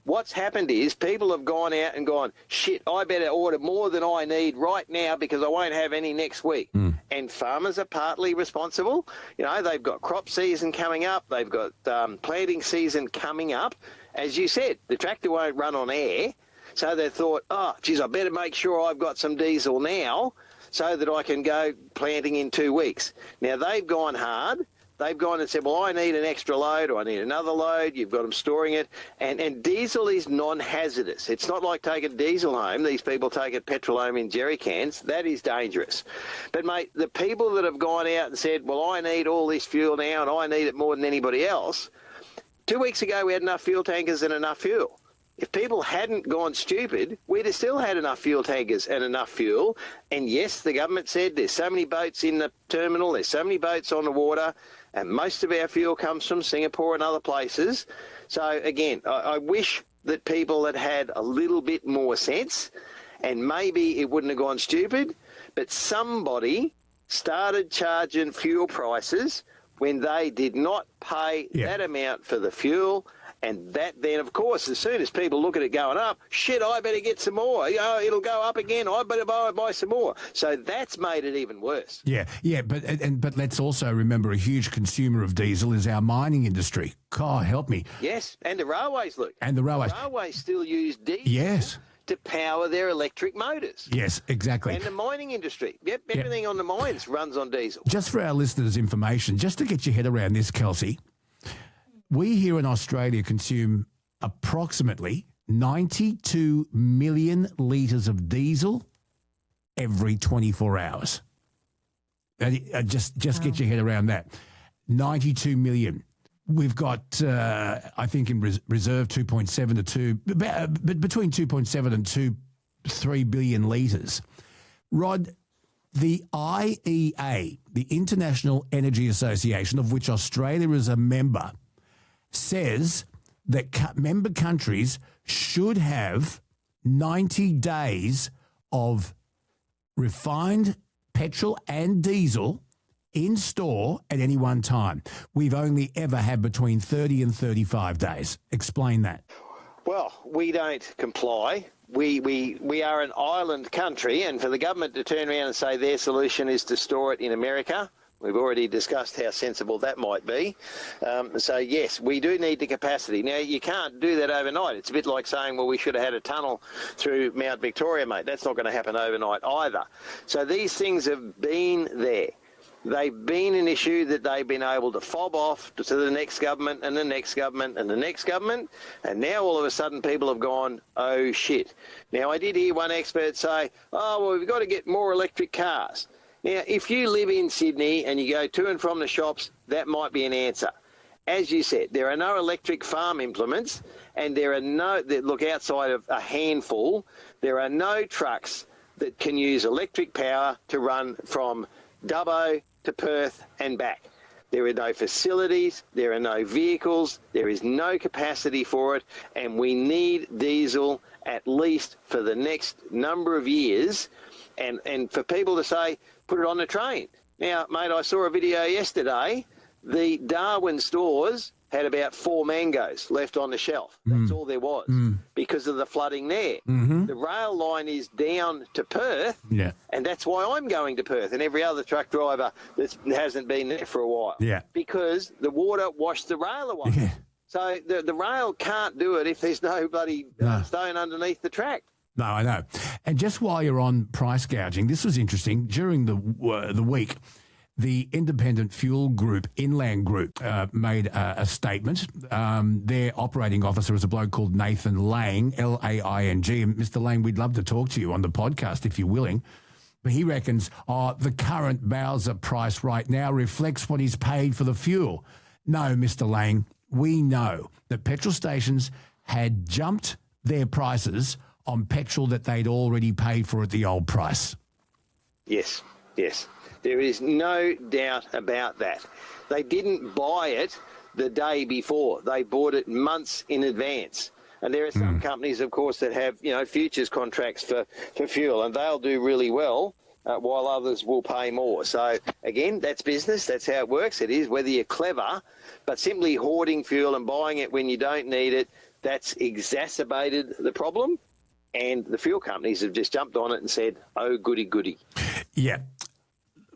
What's happened is people have gone out and gone, shit, I better order more than I need right now because I won't have any next week. And farmers are partly responsible. They've got crop season coming up. They've got planting season coming up. As you said, the tractor won't run on air. So they thought, oh, geez, I better make sure I've got some diesel now so that I can go planting in 2 weeks. Now, they've gone hard. They've gone and said, well, I need an extra load or I need another load. You've got them storing it. And diesel is non-hazardous. It's not like taking diesel home. These people take it petrol home in jerry cans. That is dangerous. But, mate, the people that have gone out and said, well, I need all this fuel now and I need it more than anybody else, 2 weeks ago we had enough fuel tankers and enough fuel. If people hadn't gone stupid, we'd have still had enough fuel tankers and enough fuel. And, yes, the government said there's so many boats in the terminal, there's so many boats on the water, and most of our fuel comes from Singapore and other places. So, again, I wish that people had had a little bit more sense, and maybe it wouldn't have gone stupid, but somebody started charging fuel prices when they did not pay that amount for the fuel, And that then, of course, as soon as people look at it going up, shit, I better get some more. It'll go up again. I better buy some more. So that's made it even worse. Yeah, but let's also remember a huge consumer of diesel is our mining industry. God, help me. Yes, and the railways, Luke. And the railways. The railways still use diesel. Yes. To power their electric motors. Yes, exactly. And the mining industry. Yep, everything on the mines runs on diesel. Just for our listeners' information, just to get your head around this, Kelsey, we here in Australia consume approximately 92 million litres of diesel every 24 hours. Just get your head around that. 92 million. We've got, I think, in reserve 2.7 to 2, but between 2.7 and 3 billion litres. Rod, the IEA, the International Energy Association, of which Australia is a member, says that member countries should have 90 days of refined petrol and diesel in store at any one time. We've only ever had between 30 and 35 days. Explain that. Well, we don't comply. We are an island country, and for the government to turn around and say their solution is to store it in America, we've already discussed how sensible that might be. So, yes, we do need the capacity. Now, you can't do that overnight. It's a bit like saying, well, we should have had a tunnel through Mount Victoria, mate. That's not going to happen overnight either. So these things have been there. They've been an issue that they've been able to fob off to the next government and the next government and the next government, and now all of a sudden people have gone, oh, shit. Now, I did hear one expert say, oh, well, we've got to get more electric cars. Now, if you live in Sydney and you go to and from the shops, that might be an answer. As you said, there are no electric farm implements, and there are look, outside of a handful, there are no trucks that can use electric power to run from Dubbo to Perth and back. There are no facilities, there are no vehicles, there is no capacity for it, and we need diesel at least for the next number of years, and for people to say, put it on the train. Now, mate, I saw a video yesterday. The Darwin stores had about 4 mangoes left on the shelf. That's all there was because of the flooding there. Mm-hmm. The rail line is down to Perth, and that's why I'm going to Perth and every other truck driver that hasn't been there for a while. Yeah. Because the water washed the rail away. Yeah. So the rail can't do it if there's no bloody stone underneath the track. No, I know. And just while you're on price gouging, this was interesting. During the week, the independent fuel group, Inland Group, made a statement. Their operating officer is a bloke called Nathan Lang, L-A-I-N-G. And Mr. Lang, we'd love to talk to you on the podcast if you're willing. But he reckons, the current Bowser price right now reflects what he's paid for the fuel. No, Mr. Lang, we know that petrol stations had jumped their prices on petrol that they'd already paid for at the old price. Yes. There is no doubt about that. They didn't buy it the day before. They bought it months in advance. And there are some companies, of course, that have, futures contracts for fuel, and they'll do really well, while others will pay more. So, again, that's business. That's how it works. It is whether you're clever, but simply hoarding fuel and buying it when you don't need it, that's exacerbated the problem. And the fuel companies have just jumped on it and said, oh, goody, goody. Yeah.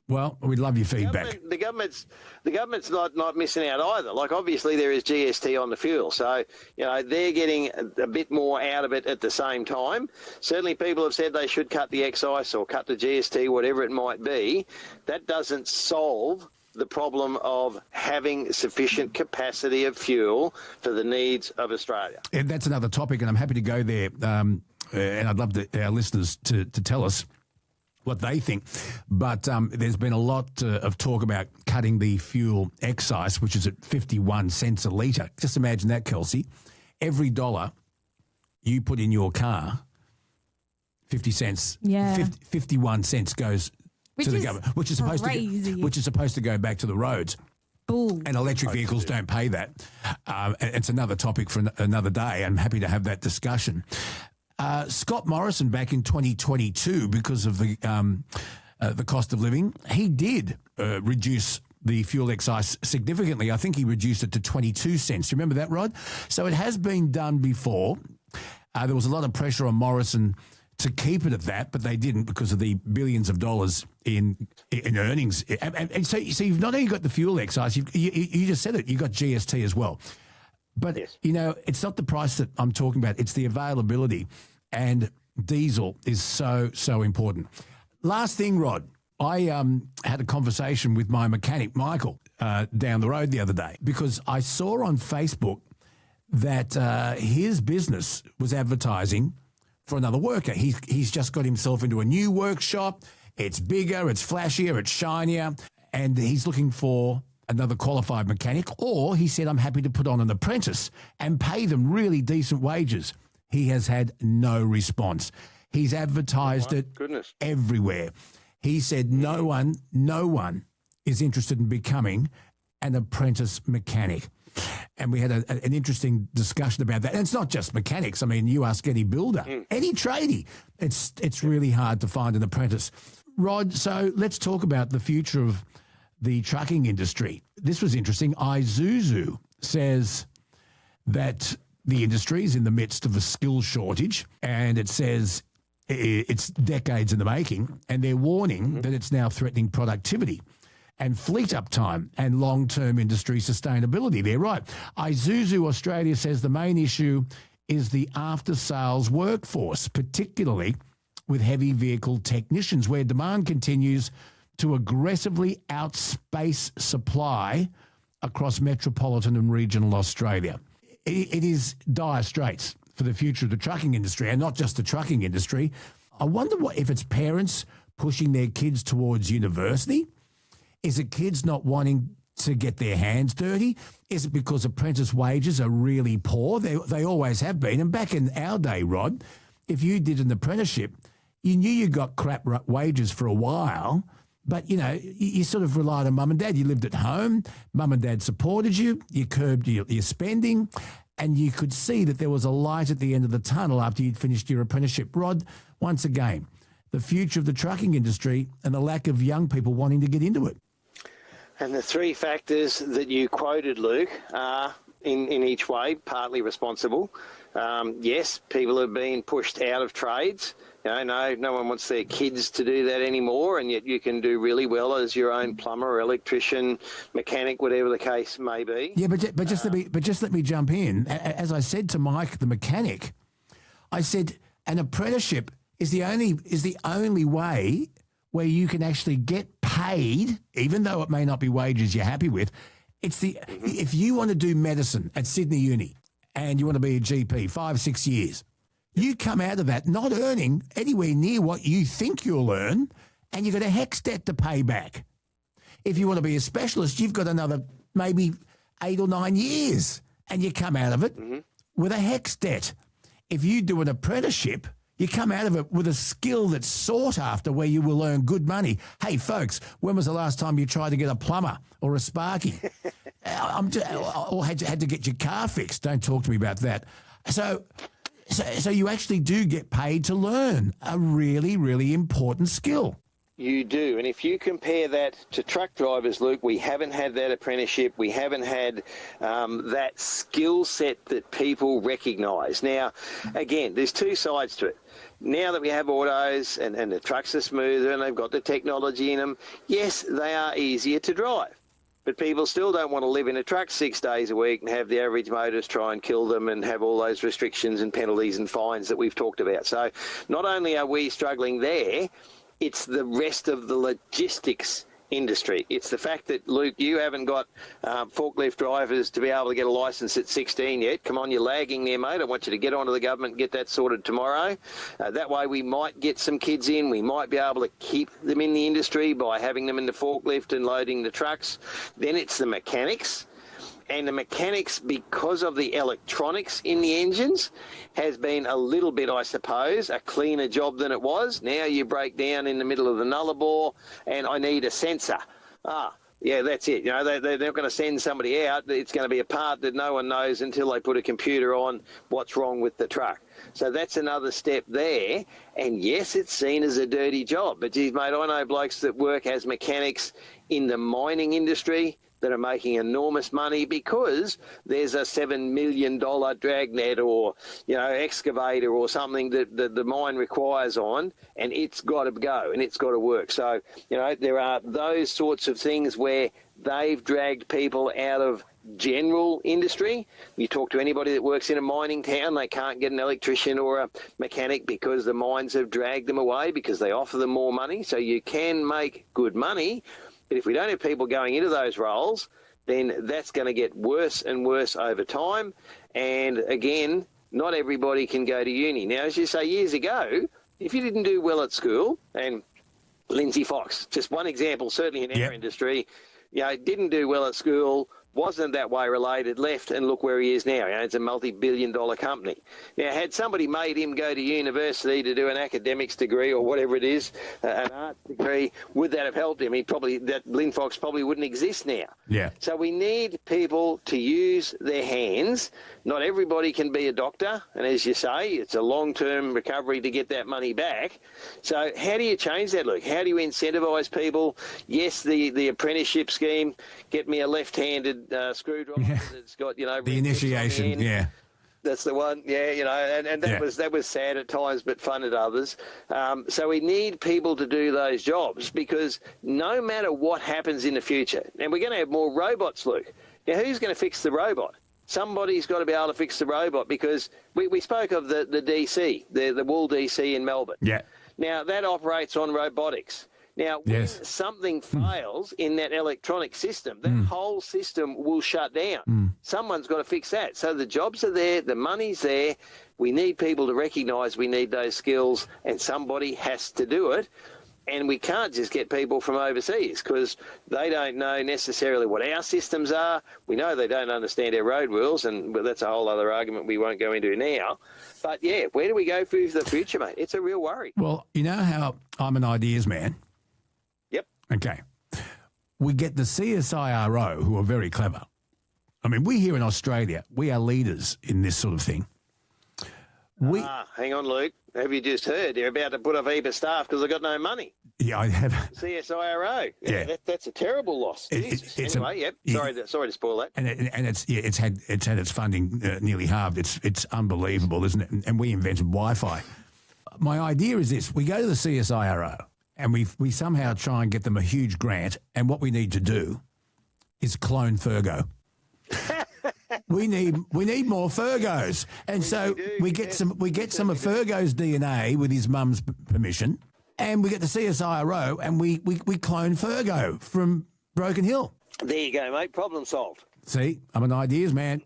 Well, we'd love your feedback. The government's not missing out either. Like, obviously, there is GST on the fuel. So, they're getting a bit more out of it at the same time. Certainly, people have said they should cut the excise or cut the GST, whatever it might be. That doesn't solve the problem of having sufficient capacity of fuel for the needs of Australia. And that's another topic, and I'm happy to go there. And I'd love our listeners to tell us what they think. But there's been a lot of talk about cutting the fuel excise, which is at 51 cents a litre. Just imagine that, Kelsey. Every dollar you put in your car, 50 cents, 51 cents goes to the government, which is supposed to go back to the roads. Bull. And electric vehicles don't pay that. It's another topic for another day. I'm happy to have that discussion. Scott Morrison back in 2022, because of the cost of living, he did reduce the fuel excise significantly. I think he reduced it to 22 cents. Do you remember that, Rod? So it has been done before. There was a lot of pressure on Morrison to keep it at that, but they didn't because of the billions of dollars in earnings. And so you've not only got the fuel excise, you just said it, you've got GST as well. But, Yes. It's not the price that I'm talking about. It's the availability. And diesel is so, so important. Last thing, Rod, I had a conversation with my mechanic, Michael, down the road the other day because I saw on Facebook that his business was advertising for another worker. He's just got himself into a new workshop. It's bigger, it's flashier, it's shinier, and he's looking for another qualified mechanic, or he said, I'm happy to put on an apprentice and pay them really decent wages. He has had no response. He's advertised it everywhere. He said no one is interested in becoming an apprentice mechanic. And we had an interesting discussion about that. And it's not just mechanics. I mean, you ask any builder, any tradie, it's really hard to find an apprentice. Rod, so let's talk about the future of the trucking industry. This was interesting. Isuzu says that the industry is in the midst of a skill shortage, and it says it's decades in the making, and they're warning that it's now threatening productivity and fleet uptime and long-term industry sustainability. They're right. Isuzu Australia says the main issue is the after-sales workforce, particularly with heavy vehicle technicians, where demand continues to aggressively outspace supply across metropolitan and regional Australia. It is dire straits for the future of the trucking industry, and not just the trucking industry. I wonder if it's parents pushing their kids towards university. Is it kids not wanting to get their hands dirty? Is it because apprentice wages are really poor? They always have been. And back in our day, Rod, if you did an apprenticeship, you knew you got crap wages for a while, but, you sort of relied on mum and dad. You lived at home. Mum and dad supported you. You curbed your spending, and you could see that there was a light at the end of the tunnel after you'd finished your apprenticeship. Rod, once again, the future of the trucking industry and the lack of young people wanting to get into it. And the three factors that you quoted, Luke, are in each way partly responsible. Yes, people have been pushed out of trades. No one wants their kids to do that anymore, and yet you can do really well as your own plumber, electrician, mechanic, whatever the case may be. Yeah, but just let me jump in. As I said to Mike, the mechanic, I said an apprenticeship is the only way where you can actually get paid, even though it may not be wages you're happy with. If you want to do medicine at Sydney Uni and you want to be a GP 5-6 years, you come out of that not earning anywhere near what you think you'll earn, and you've got a HECS debt to pay back. If you want to be a specialist, you've got another maybe 8 or 9 years, and you come out of it with a HECS debt. If you do an apprenticeship, you come out of it with a skill that's sought after, where you will earn good money. Hey, folks, when was the last time you tried to get a plumber or a sparky? Or had to get your car fixed? Don't talk to me about that. So you actually do get paid to learn a really, really important skill. You do. And if you compare that to truck drivers, Luke, we haven't had that apprenticeship. We haven't had that skill set that people recognise. Now, again, there's two sides to it. Now that we have autos and the trucks are smoother and they've got the technology in them, yes, they are easier to drive. But people still don't want to live in a truck 6 days a week and have the average motorist try and kill them and have all those restrictions and penalties and fines that we've talked about. So not only are we struggling there, it's the rest of the logistics industry. It's the fact that, Luke, you haven't got forklift drivers to be able to get a licence at 16 yet. Come on, you're lagging there, mate. I want you to get onto the government and get that sorted tomorrow. That way we might get some kids in. We might be able to keep them in the industry by having them in the forklift and loading the trucks. Then it's the mechanics. And the mechanics, because of the electronics in the engines, has been a little bit, I suppose, a cleaner job than it was. Now you break down in the middle of the nullarbor and I need a sensor. Yeah, that's it. They're not going to send somebody out. It's going to be a part that no one knows until they put a computer on what's wrong with the truck. So that's another step there. And yes, it's seen as a dirty job. But geez, mate, I know blokes that work as mechanics in the mining industry that are making enormous money because there's a $7 million dragnet or, excavator or something that the mine requires on, and it's got to go and it's got to work. So, there are those sorts of things where they've dragged people out of general industry. You talk to anybody that works in a mining town, they can't get an electrician or a mechanic because the mines have dragged them away because they offer them more money. So you can make good money. But if we don't have people going into those roles, then that's going to get worse and worse over time. And again, not everybody can go to uni. Now, as you say, years ago, if you didn't do well at school, and Lindsay Fox, just one example, certainly in our industry, didn't do well at school, wasn't that way related, left, and look where he is now. It's a multi-billion-dollar company. Now, had somebody made him go to university to do an academics degree or whatever it is, an arts degree, would that have helped him? Lynn Fox probably wouldn't exist now. Yeah. So we need people to use their hands. Not everybody can be a doctor, and as you say, it's a long-term recovery to get that money back. So how do you change that, Luke? How do you incentivise people? Yes, the apprenticeship scheme, get me a left-handed screwdriver that's got, the initiation, yeah. That's the one, and that was sad at times but fun at others. So we need people to do those jobs because no matter what happens in the future, and we're going to have more robots, Luke. Now, who's going to fix the robot? Somebody's got to be able to fix the robot because we spoke of the DC, the Wool DC in Melbourne. Yeah. Now, that operates on robotics. Now, when something fails in that electronic system, that whole system will shut down. Someone's got to fix that. So the jobs are there, the money's there. We need people to recognise we need those skills, and somebody has to do it. And we can't just get people from overseas because they don't know necessarily what our systems are. We know they don't understand our road rules, but that's a whole other argument we won't go into now. But, where do we go for the future, mate? It's a real worry. Well, you know how I'm an ideas man? Okay. We get the CSIRO, who are very clever. I mean, we here in Australia, we are leaders in this sort of thing. Hang on, Luke. Have you just heard? They're about to put off a heap of staff because they've got no money. Yeah, I have. CSIRO. Yeah. That's a terrible loss. Sorry to spoil that. And it's had its funding nearly halved. It's unbelievable, isn't it? And we invented Wi-Fi. My idea is this. We go to the CSIRO. And we somehow try and get them a huge grant, and what we need to do is clone Fergo. we need more Fergos, and we get some of Fergo's DNA with his mum's permission, and we get the CSIRO, and we clone Fergo from Broken Hill. There you go, mate. Problem solved. See, I'm an ideas man.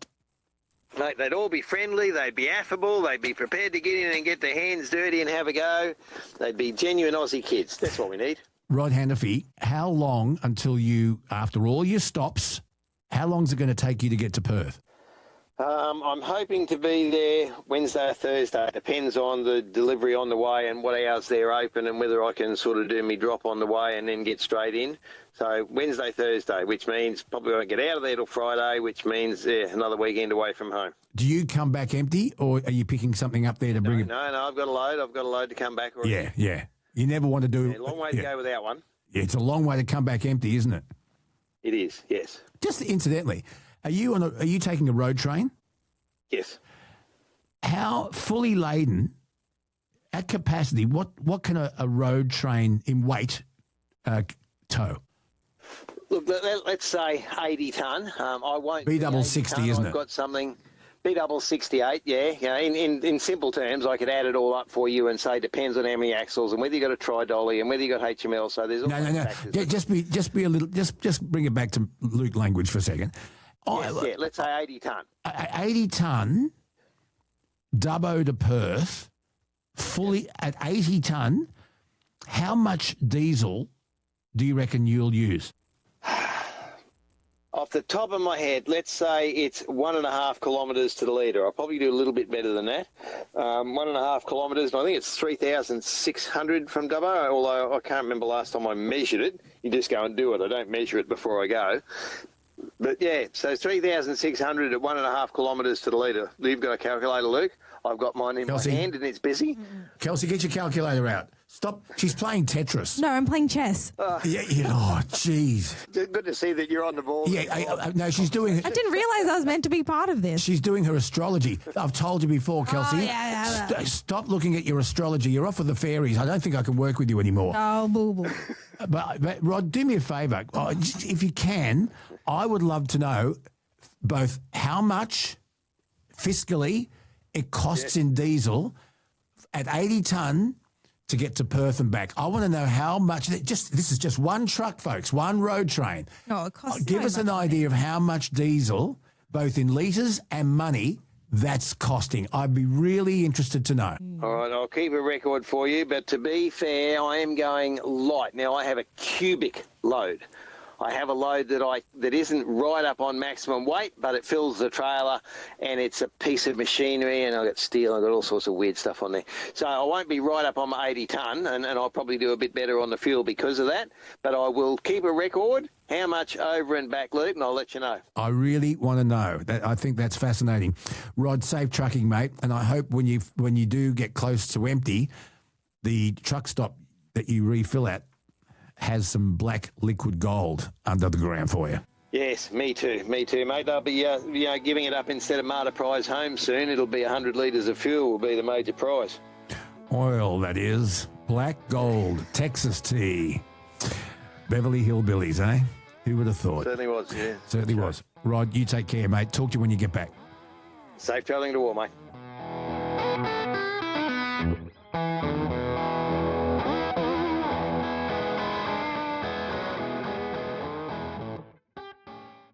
Mate, they'd all be friendly, they'd be affable, they'd be prepared to get in and get their hands dirty and have a go. They'd be genuine Aussie kids. That's what we need. Right, Hannifey, how long until after all your stops, how long is it going to take you to get to Perth? I'm hoping to be there Wednesday or Thursday. It depends on the delivery on the way and what hours they're open and whether I can sort of do me drop on the way and then get straight in. So Wednesday, Thursday, which means probably won't get out of there till Friday, which means another weekend away from home. Do you come back empty, or are you picking something up there to bring it? No, I've got a load. I've got a load to come back already. Yeah. You never want to do... A long way to go without one. Yeah, it's a long way to come back empty, isn't it? It is, yes. Just incidentally, are you taking a road train? Yes. How fully laden, at capacity, what can a road train in weight tow? Look, let's say 80 tonne. I won't. B-double-60, isn't it? I've got something. B-double-68, yeah. In simple terms, I could add it all up for you and say depends on how many axles and whether you got a tri-dolly and whether you got HML. So there's all factors. Yeah, just be a little. Just bring it back to Luke language for a second. Yes, let's say 80 tonne. 80 tonne, Dubbo to Perth, fully at 80 tonne. How much diesel do you reckon you'll use? Off the top of my head, let's say it's 1.5 kilometres to the litre. I'll probably do a little bit better than that. 1.5 kilometres, and I think it's 3,600 from Dubbo, although I can't remember last time I measured it. You just go and do it. I don't measure it before I go. But, yeah, so 3,600 at 1.5 kilometres to the litre. You've got a calculator, Luke. I've got mine in my hand and it's busy. Kelsey, get your calculator out. Stop. She's playing Tetris. No, I'm playing chess. Yeah, oh, jeez. Good to see that you're on the ball. Yeah, no, she's doing. I didn't realise I was meant to be part of this. She's doing her astrology. I've told you before, Kelsey. Oh, yeah. Stop looking at your astrology. You're off with the fairies. I don't think I can work with you anymore. Oh, boo boo. But Rod, do me a favour. If you can, I would love to know both how much fiscally it costs in diesel at 80 tonne to get to Perth and back. I want to know how much. This is just one truck, folks, one road train. No, it costs Give so us an much idea of how much diesel, both in litres and money, that's costing. I'd be really interested to know. All right, I'll keep a record for you, but to be fair, I am going light. Now, I have a cubic load. I have a load that isn't right up on maximum weight, but it fills the trailer, and it's a piece of machinery, and I've got steel, I've got all sorts of weird stuff on there. So I won't be right up on my 80 tonne, and I'll probably do a bit better on the fuel because of that, but I will keep a record, how much over and back loop, and I'll let you know. I really want to know. I think that's fascinating. Rod, safe trucking, mate, and I hope when you do get close to empty, the truck stop that you refill at has some black liquid gold under the ground for you. Yes, me too, mate. They'll be, giving it up instead of Marta Prize home soon. It'll be 100 litres of fuel will be the major prize. Oil, that is. Black gold, Texas tea. Beverly Hillbillies, eh? Who would have thought? Certainly was, yeah. Certainly was. Rod, you take care, mate. Talk to you when you get back. Safe travelling to war, mate.